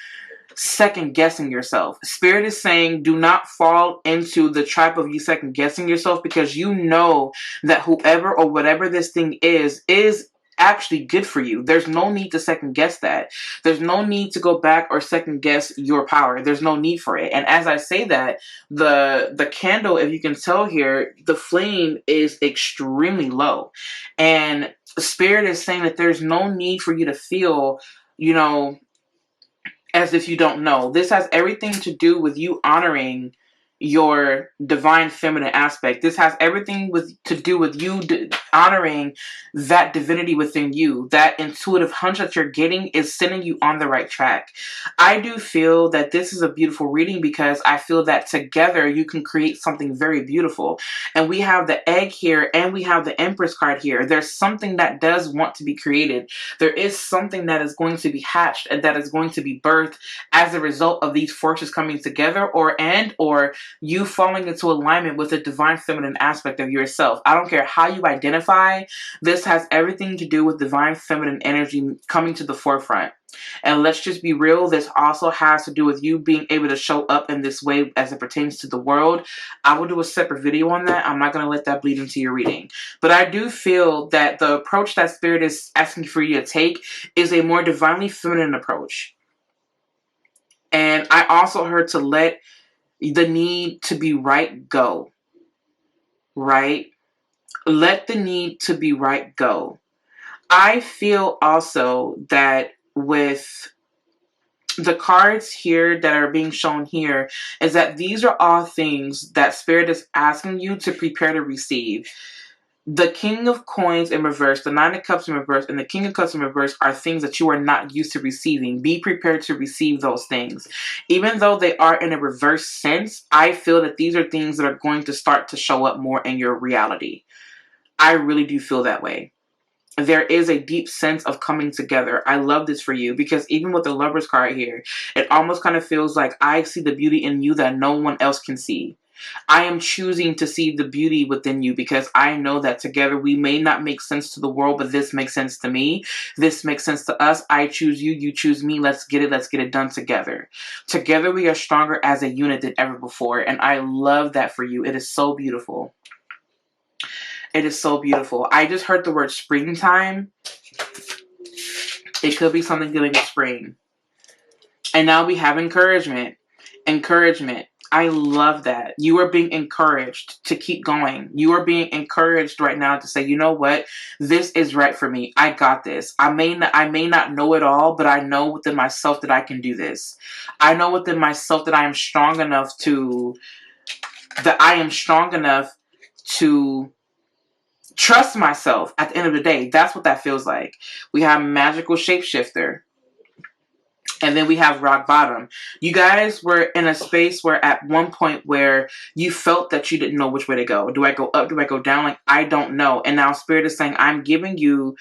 second guessing yourself. Spirit is saying, do not fall into the trap of you second guessing yourself, because you know that whoever or whatever this thing is actually good for you. There's no need to second guess that. There's no need to go back or second guess your power. There's no need for it. And as I say that, the candle, if you can tell here, the flame is extremely low. And Spirit is saying that there's no need for you to feel, as if you don't know. This has everything to do with you honoring your divine feminine aspect. This has everything to do with you honoring that divinity within you. That intuitive hunch that you're getting is sending you on the right track. I do feel that this is a beautiful reading because I feel that together you can create something very beautiful. And we have the egg here and we have the Empress card here. There's something that does want to be created. There is something that is going to be hatched and that is going to be birthed as a result of these forces coming together, or you falling into alignment with the divine feminine aspect of yourself. I don't care how you identify. This has everything to do with divine feminine energy coming to the forefront. And let's just be real, this also has to do with you being able to show up in this way as it pertains to the world. I will do a separate video on that. I'm not going to let that bleed into your reading. But I do feel that the approach that Spirit is asking for you to take is a more divinely feminine approach. And I also heard to let the need to be right go. Right? Let the need to be right go. I feel also that with the cards here that are being shown here is that these are all things that Spirit is asking you to prepare to receive. The King of Coins in reverse, the Nine of Cups in reverse, and the King of Cups in reverse are things that you are not used to receiving. Be prepared to receive those things. Even though they are in a reverse sense, I feel that these are things that are going to start to show up more in your reality. I really do feel that way. There is a deep sense of coming together. I love this for you because even with the Lover's card here, it almost kind of feels like I see the beauty in you that no one else can see. I am choosing to see the beauty within you because I know that together we may not make sense to the world, but this makes sense to me. This makes sense to us. I choose you, you choose me. Let's get it done together. Together we are stronger as a unit than ever before, and I love that for you. It is so beautiful. It is so beautiful. I just heard the word springtime. It could be something dealing with spring. And now we have encouragement. Encouragement. I love that. You are being encouraged to keep going. You are being encouraged right now to say, you know what? This is right for me. I got this. I may not know it all, but I know within myself that I can do this. I know within myself that I am strong enough to trust myself at the end of the day. That's what that feels like. We have magical shapeshifter. And then we have rock bottom. You guys were in a space where at one point where you felt that you didn't know which way to go. Do I go up? Do I go down? Like, I don't know. And now Spirit is saying, I'm giving you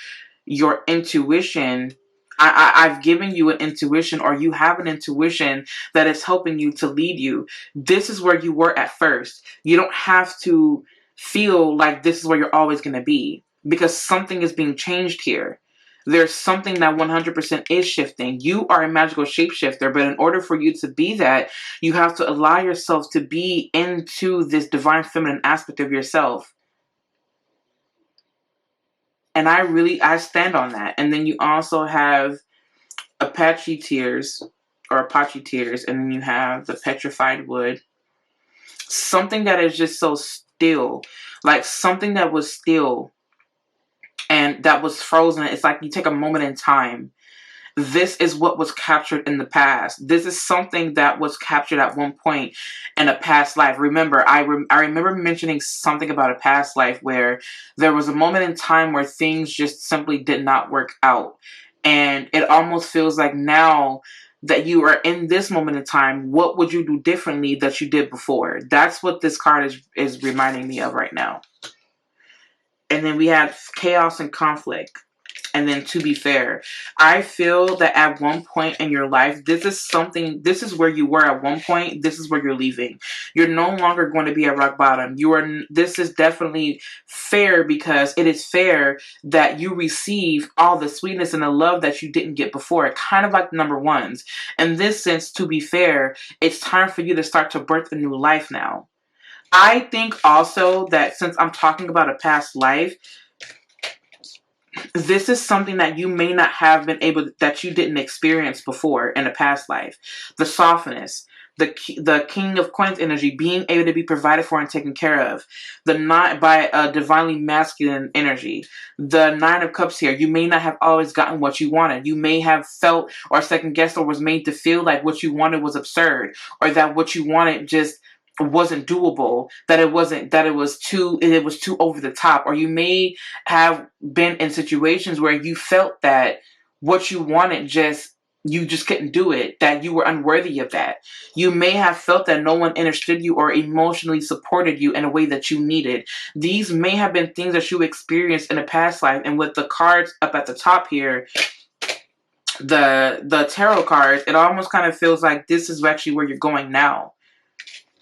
your intuition. I've given you an intuition, or you have an intuition that is helping you to lead you. This is where you were at first. You don't have to feel like this is where you're always going to be, because something is being changed here. There's something that 100% is shifting. You are a magical shapeshifter, but in order for you to be that, you have to allow yourself to be into this divine feminine aspect of yourself. And I stand on that. And then you also have Apache tears, and then you have the petrified wood. Something that is just so still, like something that was still and that was frozen. It's like you take a moment in time. This is what was captured in the past. This is something that was captured at one point in a past life. Remember, I remember mentioning something about a past life where there was a moment in time where things just simply did not work out. And it almost feels like now that you are in this moment in time, what would you do differently that you did before? That's what this card is reminding me of right now. And then we have chaos and conflict. And then to be fair, I feel that at one point in your life, this is where you were at one point. This is where you're leaving. You're no longer going to be at rock bottom. This is definitely fair, because it is fair that you receive all the sweetness and the love that you didn't get before. Kind of like the number ones. In this sense, to be fair, it's time for you to start to birth a new life now. I think also that since I'm talking about a past life, this is something that you may not have been able, that you didn't experience before in a past life. The softness, the King of Coins energy, being able to be provided for and taken care of. By a divinely masculine energy. The Nine of Cups here, you may not have always gotten what you wanted. You may have felt or second guessed or was made to feel like what you wanted was absurd, or that what you wanted just wasn't doable, that it was too over the top, or you may have been in situations where you felt that what you wanted you just couldn't do it, that you were unworthy of that. You may have felt that no one understood you or emotionally supported you in a way that you needed. These may have been things that you experienced in a past life. And with the cards up at the top here, the tarot cards, it almost kind of feels like this is actually where you're going now.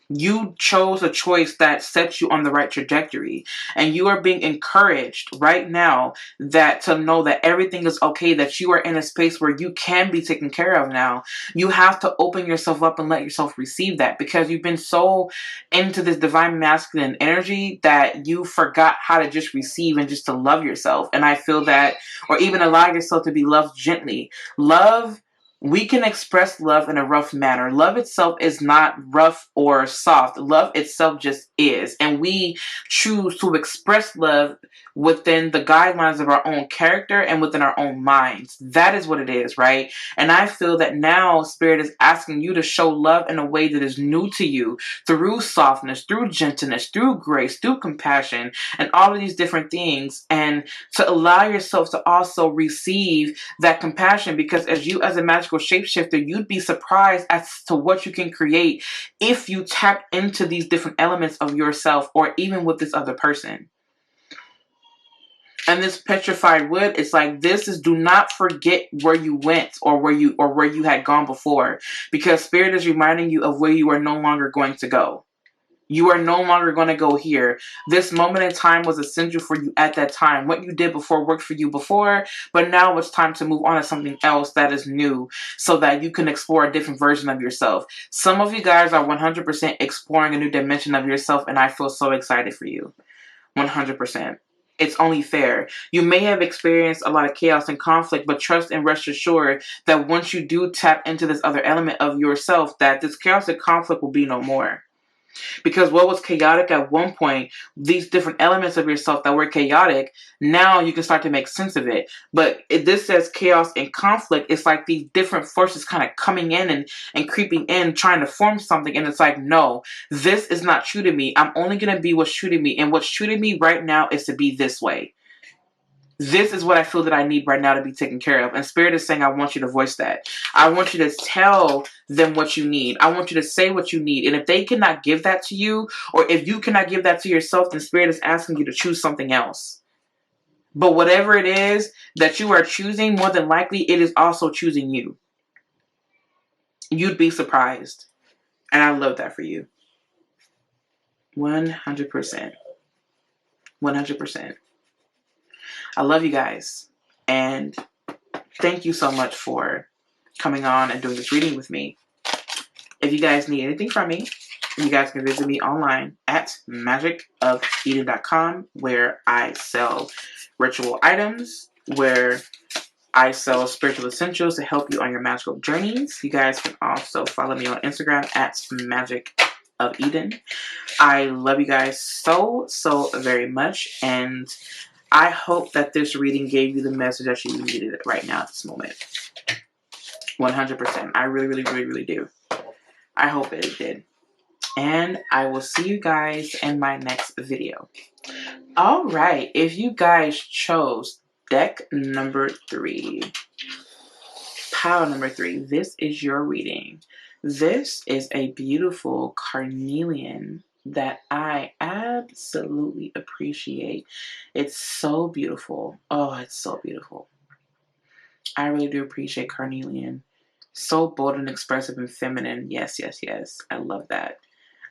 You chose a choice that sets you on the right trajectory, and you are being encouraged right now that to know that everything is okay, that you are in a space where you can be taken care of now. You have to open yourself up and let yourself receive that, because you've been so into this divine masculine energy that you forgot how to just receive and just to love yourself. And I feel that, or even allow yourself to be loved gently. We can express love in a rough manner. Love itself is not rough or soft. Love itself just is. And we choose to express love within the guidelines of our own character and within our own minds. That is what it is, right? And I feel that now Spirit is asking you to show love in a way that is new to you, through softness, through gentleness, through grace, through compassion, and all of these different things. And to allow yourself to also receive that compassion, because as a magical shapeshifter, you'd be surprised as to what you can create if you tap into these different elements of yourself, or even with this other person. And this petrified wood, it's like, this is, do not forget where you went, or where you had gone before, because Spirit is reminding you of where you are no longer going to go. You are no longer going to go here. This moment in time was essential for you at that time. What you did before worked for you before, but now it's time to move on to something else that is new, so that you can explore a different version of yourself. Some of you guys are 100% exploring a new dimension of yourself, and I feel so excited for you. 100%. It's only fair. You may have experienced a lot of chaos and conflict, but trust and rest assured that once you do tap into this other element of yourself, that this chaos and conflict will be no more. Because what was chaotic at one point, these different elements of yourself that were chaotic, now you can start to make sense of it. But this says chaos and conflict. It's like these different forces kind of coming in and creeping in, trying to form something. And it's like, no, this is not true to me. I'm only going to be what's true to me. And what's true to me right now is to be this way. This is what I feel that I need right now to be taken care of. And Spirit is saying, I want you to voice that. I want you to tell them what you need. I want you to say what you need. And if they cannot give that to you, or if you cannot give that to yourself, then Spirit is asking you to choose something else. But whatever it is that you are choosing, more than likely, it is also choosing you. You'd be surprised. And I love that for you. 100%. 100%. I love you guys, and thank you so much for coming on and doing this reading with me. If you guys need anything from me, you guys can visit me online at magicofeden.com, where I sell ritual items, where I sell spiritual essentials to help you on your magical journeys. You guys can also follow me on Instagram at magicofeden. I love you guys so very much, and I hope that this reading gave you the message that you needed right now at this moment. 100%. I really do. I hope it did. And I will see you guys in my next video. All right. If you guys chose deck number 3, pile number 3, this is your reading. This is a beautiful carnelian that I absolutely appreciate. It's so beautiful. Oh, it's so beautiful. I really do appreciate carnelian. So bold and expressive and feminine. Yes. I love that.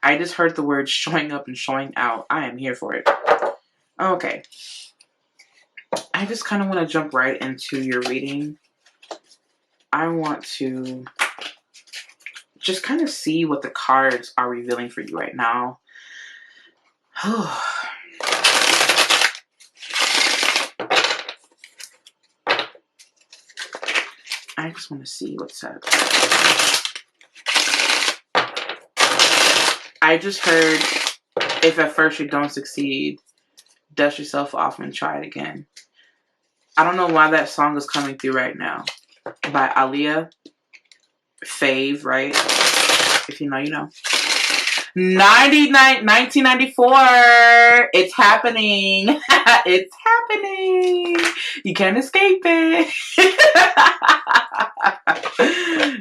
I just heard the word showing up and showing out. I am here for it. Okay. I just kind of want to jump right into your reading. I want to just kind of see what the cards are revealing for you right now. I just want to see what's up. I just heard, if at first you don't succeed, dust yourself off and try it again. I don't know why that song is coming through right now. By Aaliyah. Fave, right? If you know, you know. 1994. It's happening. It's happening. You can't escape it.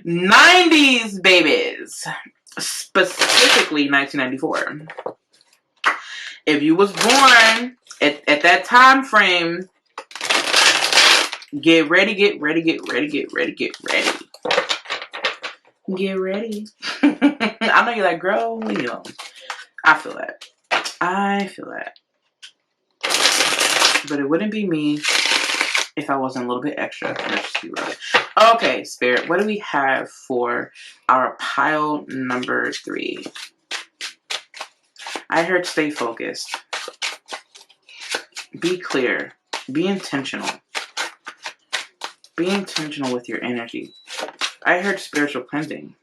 90s babies. Specifically 1994. If you was born at that time frame, get ready, get ready, get ready, get ready, get ready. Get ready. I know you're like, girl, you know. I feel that. I feel that. But it wouldn't be me if I wasn't a little bit extra. Let's just be real. Okay, Spirit, what do we have for our pile number 3? I heard stay focused. Be clear. Be intentional. Be intentional with your energy. I heard spiritual cleansing.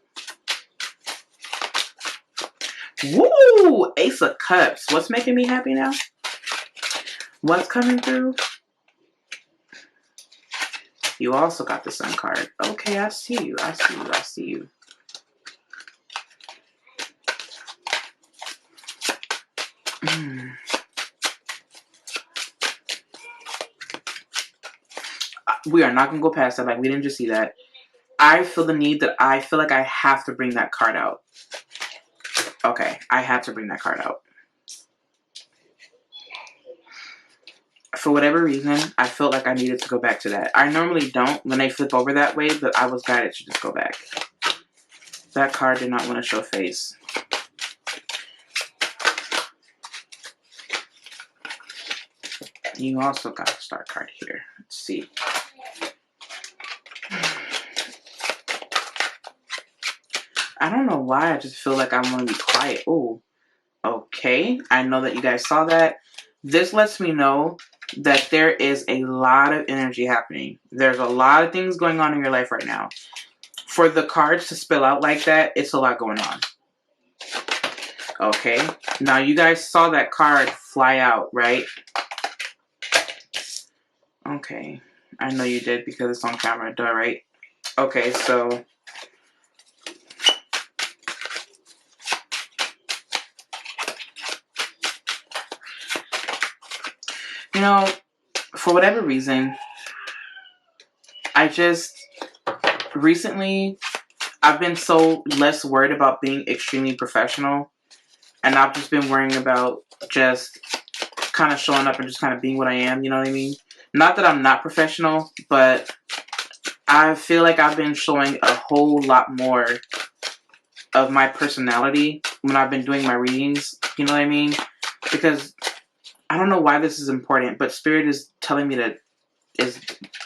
Woo! Ace of Cups. What's making me happy now? What's coming through? You also got the Sun card. Okay, I see you. I see you. I see you. We are not going to go past that. Like, we didn't just see that. I feel the need that I feel like I have to bring that card out. Okay, I had to bring that card out. For whatever reason, I felt like I needed to go back to that. I normally don't when they flip over that way, but I was guided to just go back. That card did not want to show face. You also got a star card here. Let's see. I don't know why. I just feel like I want to be quiet. Oh, okay. I know that you guys saw that. This lets me know that there is a lot of energy happening. There's a lot of things going on in your life right now. For the cards to spill out like that, it's a lot going on. Okay. Now, you guys saw that card fly out, right? Okay. I know you did because it's on camera, duh, right? Okay, so... You know, for whatever reason, I just... Recently, I've been so less worried about being extremely professional. And I've just been worrying about just kind of showing up and just kind of being what I am, you know what I mean? Not that I'm not professional, but I feel like I've been showing a whole lot more of my personality when I've been doing my readings, you know what I mean? Because I don't know why this is important, but Spirit is telling me that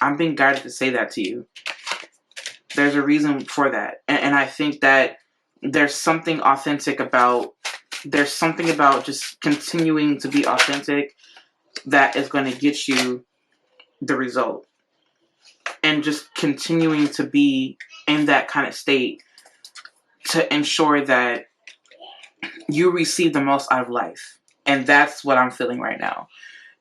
I'm being guided to say that to you. There's a reason for that. And I think that there's something authentic about, there's something about just continuing to be authentic that is going to get you the result. And just continuing to be in that kind of state to ensure that you receive the most out of life. And that's what I'm feeling right now.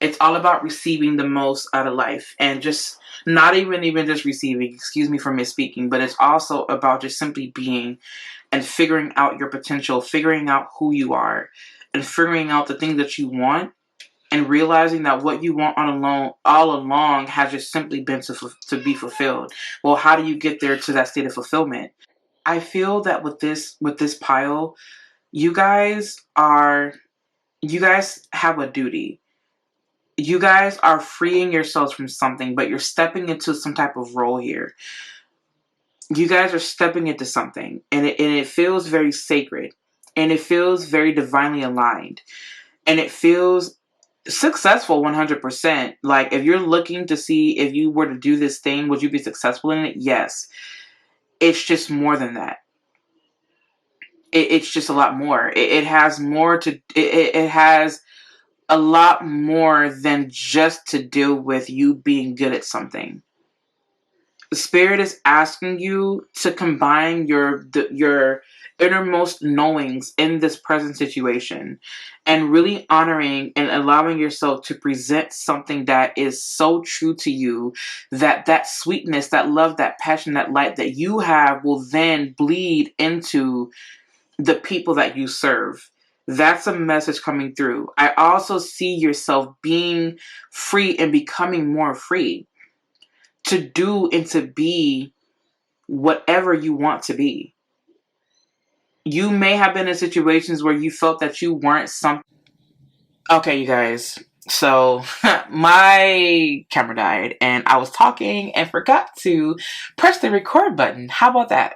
It's all about receiving the most out of life and just not even just receiving, excuse me for misspeaking, but it's also about just simply being and figuring out your potential, figuring out who you are and figuring out the things that you want and realizing that what you want all along has just simply been to be fulfilled. Well, how do you get there to that state of fulfillment? I feel that with this pile, you guys have a duty. You guys are freeing yourselves from something, but you're stepping into some type of role here. You guys are stepping into something, and it feels very sacred, and it feels very divinely aligned, and it feels successful 100%. Like, if you're looking to see if you were to do this thing, would you be successful in it? Yes. It's just more than that. It's just a lot more. It has more to... It has a lot more than just to deal with you being good at something. The Spirit is asking you to combine your innermost knowings in this present situation and really honoring and allowing yourself to present something that is so true to you, that sweetness, that love, that passion, that light that you have will then bleed into the people that you serve. That's a message coming through. I also see yourself being free and becoming more free to do and to be whatever you want to be. You may have been in situations where you felt that you weren't something. Okay, you guys. So my camera died and I was talking and forgot to press the record button. How about that?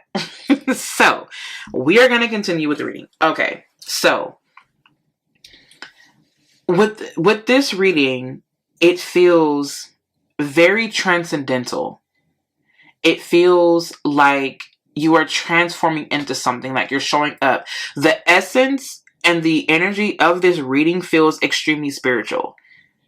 So we are going to continue with the reading. Okay, so with this reading, it feels very transcendental. It feels like you are transforming into something, like you're showing up. The essence and the energy of this reading feels extremely spiritual.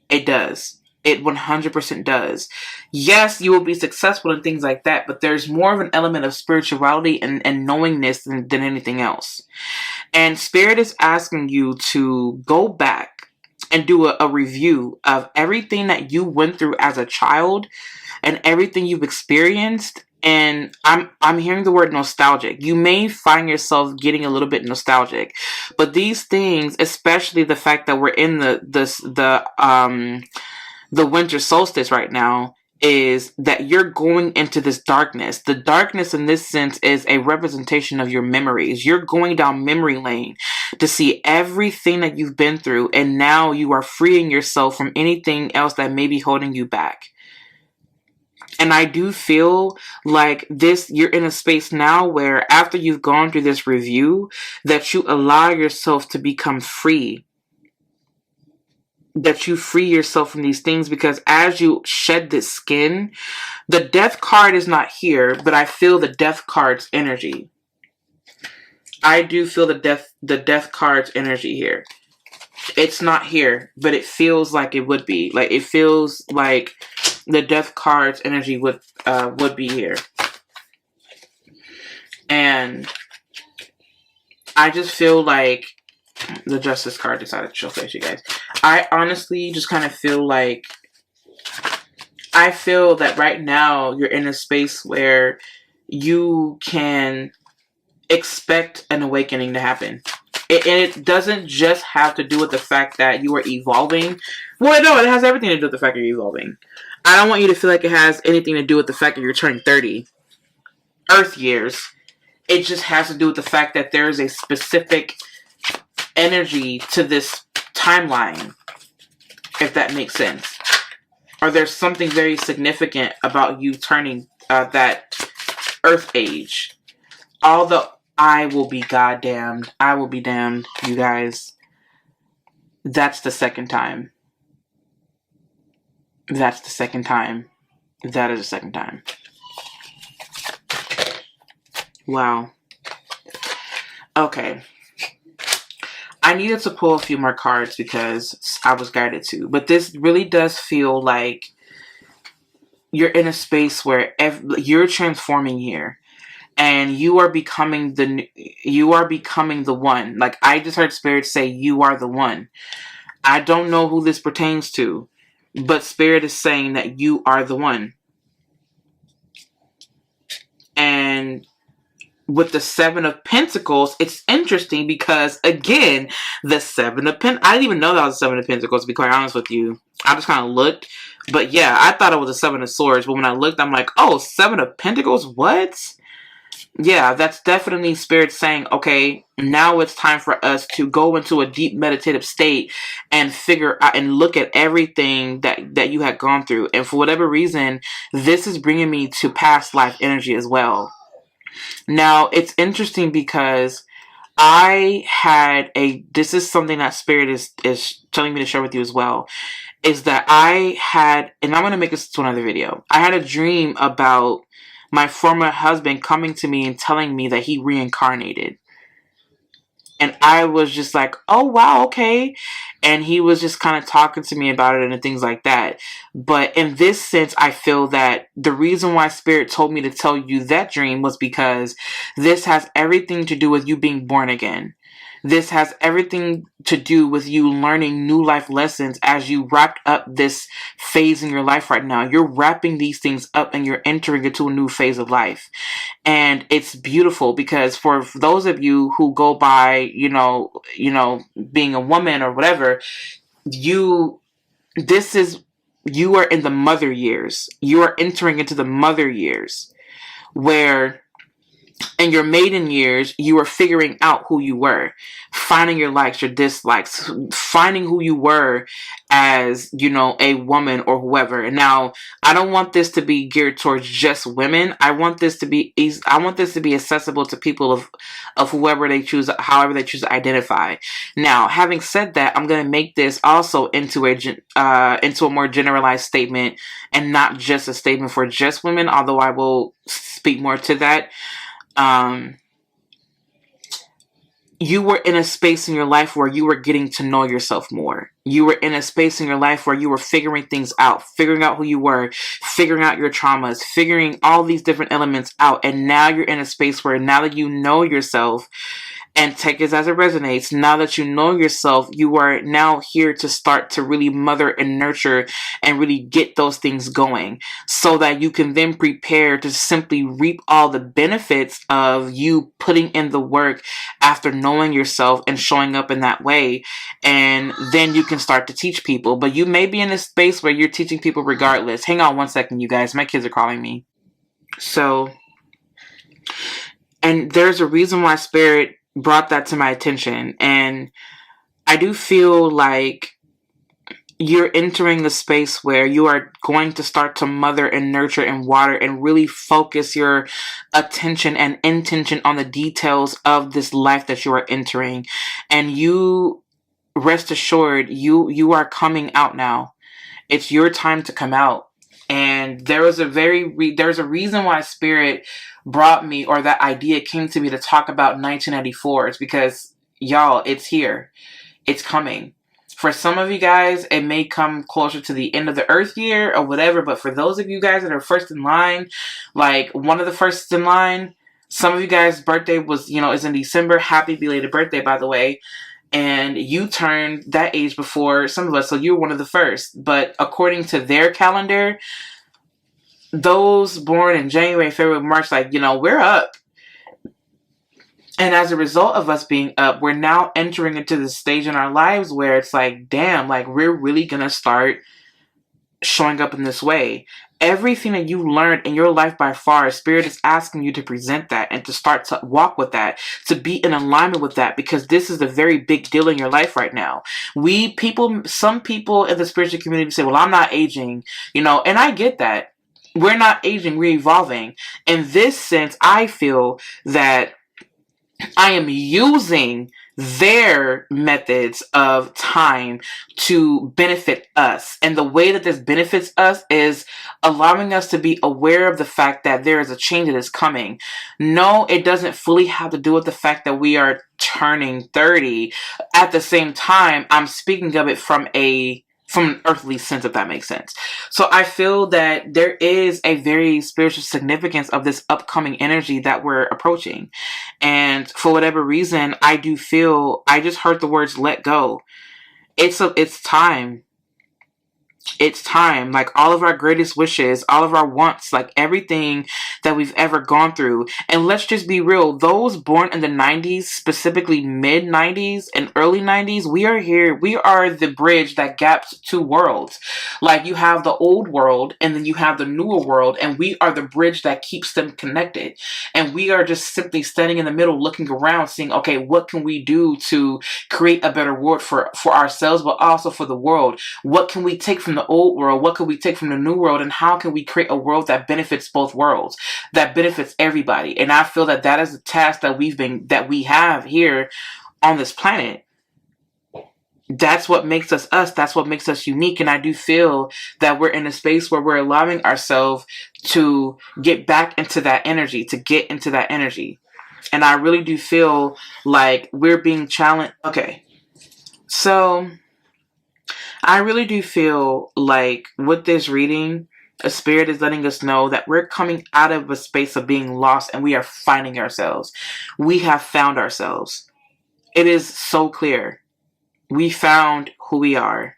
It does. It 100% does. Yes, you will be successful and things like that, but there's more of an element of spirituality and knowingness than anything else. And Spirit is asking you to go back and do a review of everything that you went through as a child and everything you've experienced. And I'm hearing the word nostalgic. You may find yourself getting a little bit nostalgic, but these things, especially the fact that we're in the winter solstice right now, is that you're going into this darkness. The darkness in this sense is a representation of your memories. You're going down memory lane to see everything that you've been through, and now you are freeing yourself from anything else that may be holding you back. And I do feel like you're in a space now where after you've gone through this review, that you allow yourself to become free. That you free yourself from these things, because as you shed this skin, the death card is not here, but I feel the death card's energy. I do feel the death card's energy here. It's not here, but it feels like it would be. Like, it feels like the death card's energy would be here. And I just feel like the Justice card decided to show face, you guys. I honestly just kind of feel like, I feel that right now you're in a space where you can expect an awakening to happen. And it doesn't just have to do with the fact that you are evolving. Well, no, it has everything to do with the fact that you're evolving. I don't want you to feel like it has anything to do with the fact that you're turning 30 Earth years. It just has to do with the fact that there is a specific energy to this timeline, if that makes sense. Or there's something very significant about you turning that Earth age. Although I will be goddamned. I will be damned, you guys. That's the second time. That's the second time. That is the second time. Wow. Okay. I needed to pull a few more cards because I was guided to. But this really does feel like you're in a space where you're transforming here. And you are becoming the one. Like, I just heard Spirit say, you are the one. I don't know who this pertains to, but Spirit is saying that you are the one. And with the Seven of Pentacles, it's interesting because, again, the Seven of Pentacles, I didn't even know that was the Seven of Pentacles, to be quite honest with you. I just kind of looked. But yeah, I thought it was a Seven of Swords. But when I looked, I'm like, oh, Seven of Pentacles? What? Yeah, that's definitely Spirit saying, okay, now it's time for us to go into a deep meditative state and figure out and look at everything that you had gone through. And for whatever reason, this is bringing me to past life energy as well. Now, it's interesting because this is something that Spirit is telling me to share with you as well, is that and I'm going to make this to another video. I had a dream about my former husband coming to me and telling me that he reincarnated. And I was just like, oh, wow, okay. And he was just kind of talking to me about it and things like that. But in this sense, I feel that the reason why Spirit told me to tell you that dream was because this has everything to do with you being born again. This has everything to do with you learning new life lessons as you wrap up this phase in your life right now. You're wrapping these things up and you're entering into a new phase of life. And it's beautiful because for those of you who go by, being a woman or whatever, this is, you are in the mother years. You are entering into the mother years where in your maiden years, you were figuring out who you were, finding your likes, your dislikes, finding who you were as, a woman or whoever. And now, I don't want this to be geared towards just women. I want this to be accessible to people of whoever they choose, however they choose to identify. Now, having said that, I'm going to make this also into a more generalized statement and not just a statement for just women, although I will speak more to that. You were in a space in your life where you were getting to know yourself more. You were in a space in your life where you were figuring things out, figuring out who you were, figuring out your traumas, figuring all these different elements out. And now you're in a space where now that you know yourself, and take it as it resonates, now that you know yourself, you are now here to start to really mother and nurture and really get those things going so that you can then prepare to simply reap all the benefits of you putting in the work after knowing yourself and showing up in that way. And then you can start to teach people. But you may be in a space where you're teaching people regardless. Hang on one second, you guys. My kids are calling me. And there's a reason why Spirit brought that to my attention, and I do feel like you're entering the space where you are going to start to mother and nurture and water and really focus your attention and intention on the details of this life that you are entering. And you rest assured, you are coming out now. It's your time to come out. And there's a reason why Spirit brought me, or that idea came to me to talk about 1994. It's because, y'all, it's here. It's coming. For some of you guys, it may come closer to the end of the Earth year or whatever, but for those of you guys that are first in line, like one of the first in line, some of you guys' birthday is in December. Happy belated birthday, by the way. And you turned that age before some of us, so you were one of the first. But according to their calendar, those born in January, February, March, we're up. And as a result of us being up, we're now entering into this stage in our lives where it's like, damn, we're really going to start showing up in this way. Everything that you learned in your life by far, Spirit is asking you to present that and to start to walk with that, to be in alignment with that, because this is a very big deal in your life right now. Some people in the spiritual community say, well, I'm not aging, and I get that. We're not aging, we're evolving. In this sense, I feel that I am using their methods of time to benefit us. And the way that this benefits us is allowing us to be aware of the fact that there is a change that is coming. No, it doesn't fully have to do with the fact that we are turning 30. At the same time, I'm speaking of it from an earthly sense, if that makes sense. So I feel that there is a very spiritual significance of this upcoming energy that we're approaching. And for whatever reason, I just heard the words let go. It's time. It's time. All of our greatest wishes, all of our wants, everything that we've ever gone through. And let's just be real. Those born in the 90s, specifically mid 90s and early 90s, we are here. We are the bridge that gaps two worlds. You have the old world and then you have the newer world, and we are the bridge that keeps them connected. And we are just simply standing in the middle, looking around, seeing, okay, what can we do to create a better world for ourselves, but also for the world? What can we take from the old world? What can we take from the new world? And how can we create a world that benefits both worlds, that benefits everybody? And I feel that is the task that we have here on this planet. That's what makes us us. That's what makes us unique. And I do feel that we're in a space where we're allowing ourselves to get back into that energy, And I really do feel like we're being challenged. Okay. So I really do feel like with this reading, a Spirit is letting us know that we're coming out of a space of being lost and we are finding ourselves. We have found ourselves. It is so clear. We found who we are.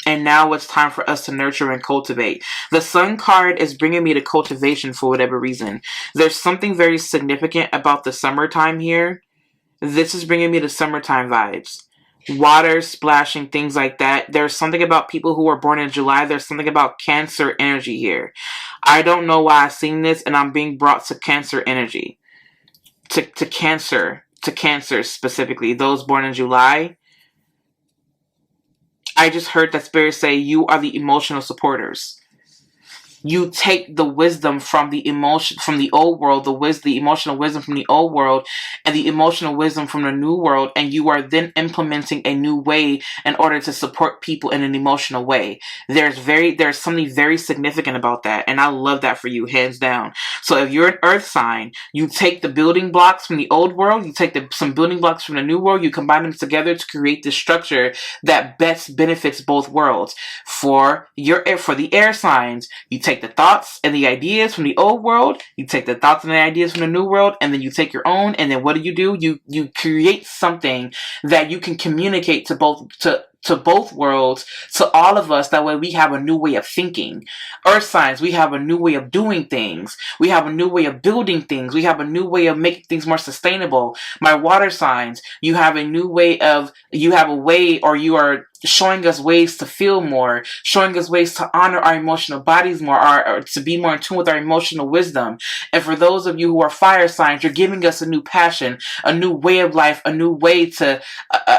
And now it's time for us to nurture and cultivate. The Sun card is bringing me to cultivation for whatever reason. There's something very significant about the summertime here. This is bringing me to summertime vibes. Water splashing, things like that. There's something about people who were born in July. There's something about Cancer energy here. I don't know why I've seen this, and I'm being brought to Cancer energy. To Cancer specifically. Those born in July. I just heard that spirit say you are the emotional supporters. You take the wisdom from the emotion from the old world, the emotional wisdom from the old world, and the emotional wisdom from the new world, and you are then implementing a new way in order to support people in an emotional way. There's something very significant about that, and I love that for you, hands down. So if you're an earth sign, you take the building blocks from the old world, you take some building blocks from the new world, you combine them together to create this structure that best benefits both worlds. For the air signs, you take the thoughts and the ideas from the old world, you take the thoughts and the ideas from the new world, and then you take your own, and then what do? You create something that you can communicate to both worlds, to all of us. That way we have a new way of thinking. Earth signs, we have a new way of doing things. We have a new way of building things. We have a new way of making things more sustainable. My water signs, you have a way, or you are showing us ways to feel more, showing us ways to honor our emotional bodies more, or to be more in tune with our emotional wisdom. And for those of you who are fire signs, you're giving us a new passion, a new way of life, a new way to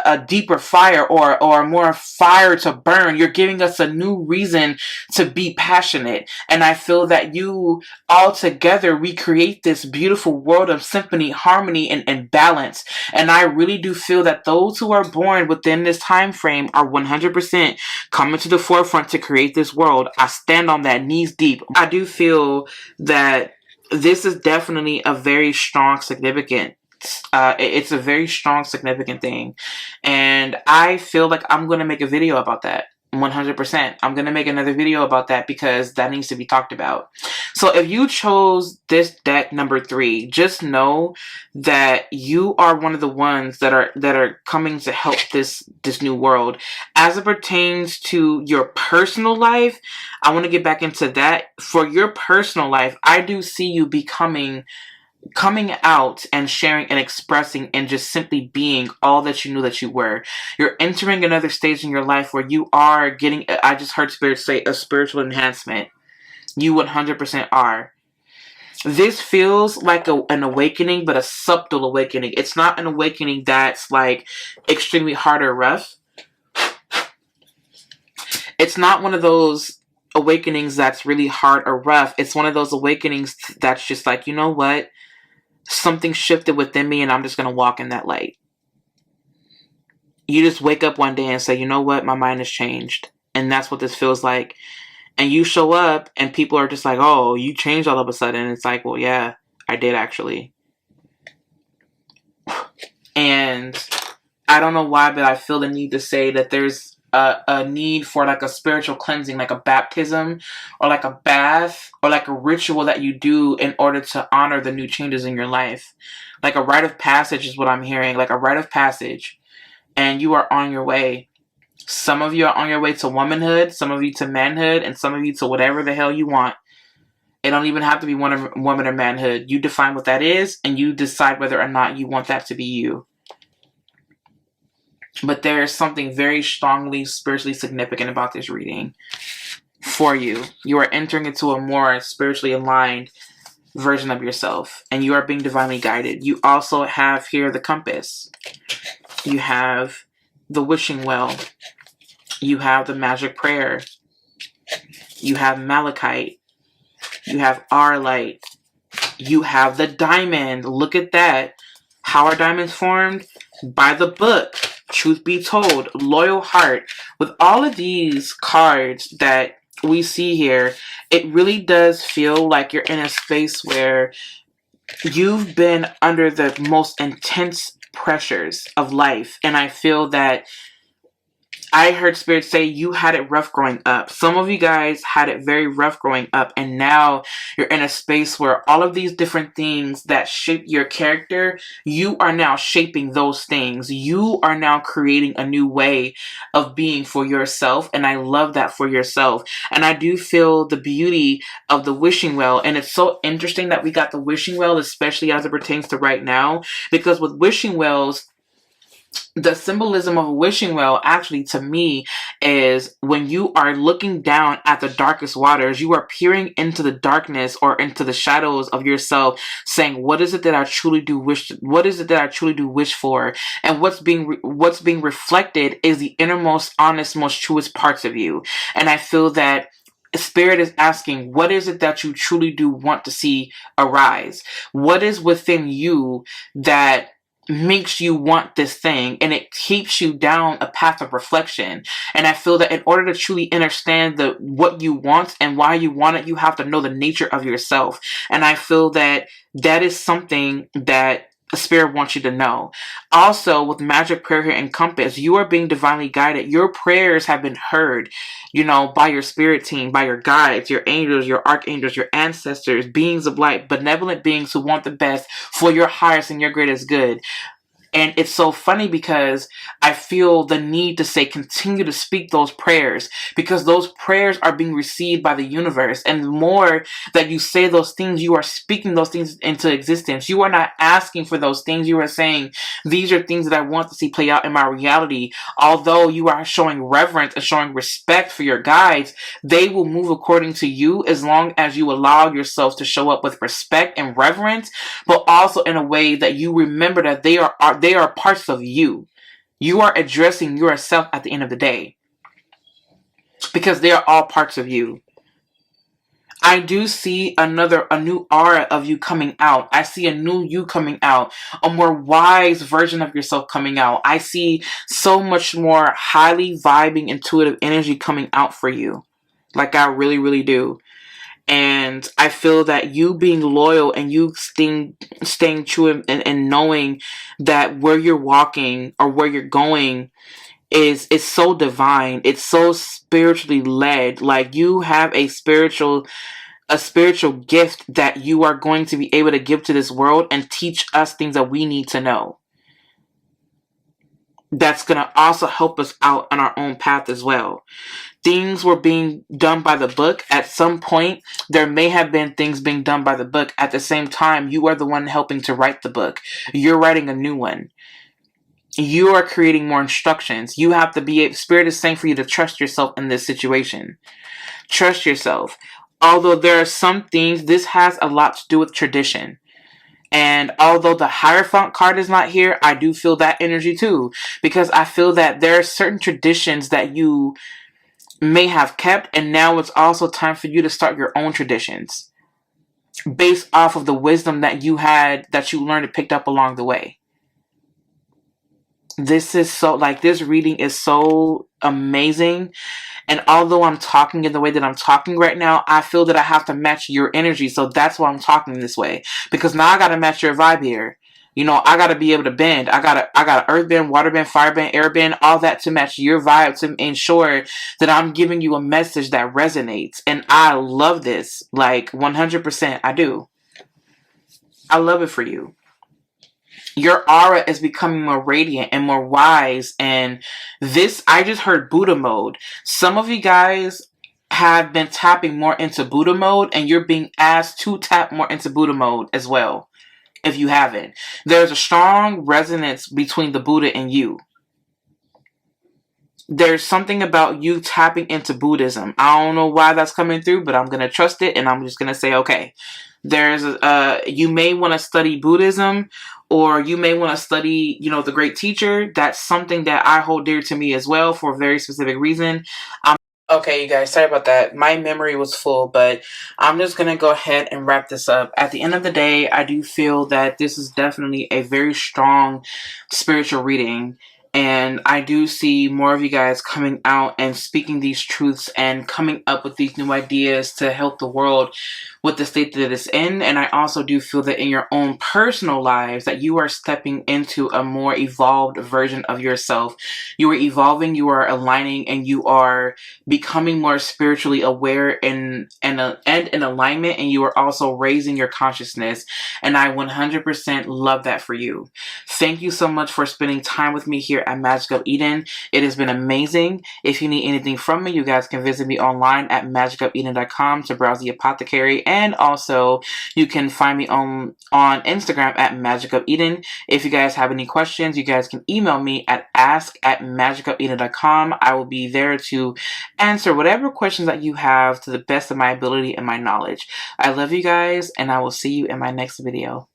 a deeper fire, or more fire to burn. You're giving us a new reason to be passionate. And I feel that you all together, we create this beautiful world of symphony, harmony, and balance. And I really do feel that those who are born within this time frame are 100% coming to the forefront to create this world. I stand on that, knees deep. I do feel that this is definitely a very strong, significant. It's a very strong, significant thing, and I feel like I'm gonna make a video about that. 100%. I'm gonna make another video about that because that needs to be talked about. So if you chose this deck number 3, just know that you are one of the ones that are coming to help this new world. As it pertains to your personal life, I want to get back into that. For your personal life, I do see you coming out and sharing and expressing and just simply being all that you knew that you were. You're entering another stage in your life where you are getting, I just heard Spirit say, a spiritual enhancement. You 100% are. This feels like an awakening, but a subtle awakening. It's not an awakening that's like extremely hard or rough. It's not one of those awakenings that's really hard or rough. It's one of those awakenings that's just like, you know what? Something shifted within me and I'm just going to walk in that light. You just wake up one day and say, you know what? My mind has changed. And that's what this feels like. And you show up and people are just like, oh, you changed all of a sudden. It's like, well, yeah, I did actually. And I don't know why, but I feel the need to say that there's a need for like a spiritual cleansing, like a baptism or like a bath or like a ritual that you do in order to honor the new changes in your life. Like a rite of passage is what I'm hearing, like a rite of passage. And you are on your way. Some of you are on your way to womanhood, some of you to manhood, and some of you to whatever the hell you want. It don't even have to be woman or manhood. You define what that is and you decide whether or not you want that to be you. But there is something very strongly spiritually significant about this reading for you. You are entering into a more spiritually aligned version of yourself, and you are being divinely guided. You also have here the compass. You have the wishing well. You have the magic prayer. You have malachite. You have arlight. You have the diamond. Look at that. How are diamonds formed? By the book. Truth be told, loyal heart. With all of these cards that we see here, it really does feel like you're in a space where you've been under the most intense pressures of life. And I feel that I heard Spirit say you had it rough growing up. Some of you guys had it very rough growing up, and now you're in a space where all of these different things that shape your character, you are now shaping those things. You are now creating a new way of being for yourself, and I love that for yourself. And I do feel the beauty of the wishing well, and it's so interesting that we got the wishing well, especially as it pertains to right now, because with wishing wells, the symbolism of a wishing well actually to me is when you are looking down at the darkest waters, you are peering into the darkness or into the shadows of yourself, saying, what is it that I truly do wish, what is it that I truly do wish for? And what's being reflected is the innermost, honest, most truest parts of you. And I feel that Spirit is asking, what is it that you truly do want to see arise? What is within you that makes you want this thing, and it keeps you down a path of reflection? And I feel that in order to truly understand what you want and why you want it, you have to know the nature of yourself. And I feel that that is something that the Spirit wants you to know. Also, with Magic Prayer here and Compass, you are being divinely guided. Your prayers have been heard, by your spirit team, by your guides, your angels, your archangels, your ancestors, beings of light, benevolent beings who want the best for your highest and your greatest good. And it's so funny because I feel the need to say, continue to speak those prayers, because those prayers are being received by the universe. And the more that you say those things, you are speaking those things into existence. You are not asking for those things. You are saying, these are things that I want to see play out in my reality. Although you are showing reverence and showing respect for your guides, they will move according to you as long as you allow yourself to show up with respect and reverence, but also in a way that you remember that they are parts of you. You are addressing yourself at the end of the day, because they are all parts of you. I do see a new aura of you coming out. I see a new you coming out, a more wise version of yourself coming out. I see so much more highly vibing, intuitive energy coming out for you. Like I really, really do. And I feel that you being loyal and you staying true and knowing that where you're walking or where you're going is so divine. It's so spiritually led. Like you have a spiritual gift that you are going to be able to give to this world and teach us things that we need to know. That's going to also help us out on our own path as well. Things were being done by the book. At some point, there may have been things being done by the book. At the same time, you are the one helping to write the book. You're writing a new one. You are creating more instructions. You have to be, Spirit is saying for you to trust yourself in this situation. Trust yourself. Although there are some things, this has a lot to do with tradition. And although the Hierophant card is not here, I do feel that energy too. Because I feel that there are certain traditions that you may have kept, and now it's also time for you to start your own traditions based off of the wisdom that you had, that you learned and picked up along the way. This is so, this reading is so amazing. And although I'm talking in the way that I'm talking right now, I feel that I have to match your energy. So that's why I'm talking this way, because now I got to match your vibe here. I got to be able to bend. I got earth bend, water bend, fire bend, air bend, all that to match your vibe, to ensure that I'm giving you a message that resonates. And I love this, 100%. I do. I love it for you. Your aura is becoming more radiant and more wise. And this, I just heard Buddha mode. Some of you guys have been tapping more into Buddha mode, and you're being asked to tap more into Buddha mode as well. If you haven't, there's a strong resonance between the Buddha and you. There's something about you tapping into Buddhism. I don't know why that's coming through, but I'm going to trust it, and I'm just going to say, okay. You may want to study Buddhism, or you may want to study, the great teacher. That's something that I hold dear to me as well for a very specific reason. Okay, you guys, sorry about that. My memory was full, but I'm just going to go ahead and wrap this up. At the end of the day, I do feel that this is definitely a very strong spiritual reading. And I do see more of you guys coming out and speaking these truths and coming up with these new ideas to help the world with the state that it's in. And I also do feel that in your own personal lives that you are stepping into a more evolved version of yourself. You are evolving, you are aligning, and you are becoming more spiritually aware and in alignment, and you are also raising your consciousness. And I 100% love that for you. Thank you so much for spending time with me here at Magic of Eden. It has been amazing. If you need anything from me, you guys can visit me online at magicofeden.com to browse the apothecary. And also, you can find me on Instagram at Magic of Eden. If you guys have any questions, you guys can email me at ask@magicofeden.com. I will be there to answer whatever questions that you have to the best of my ability and my knowledge. I love you guys, and I will see you in my next video.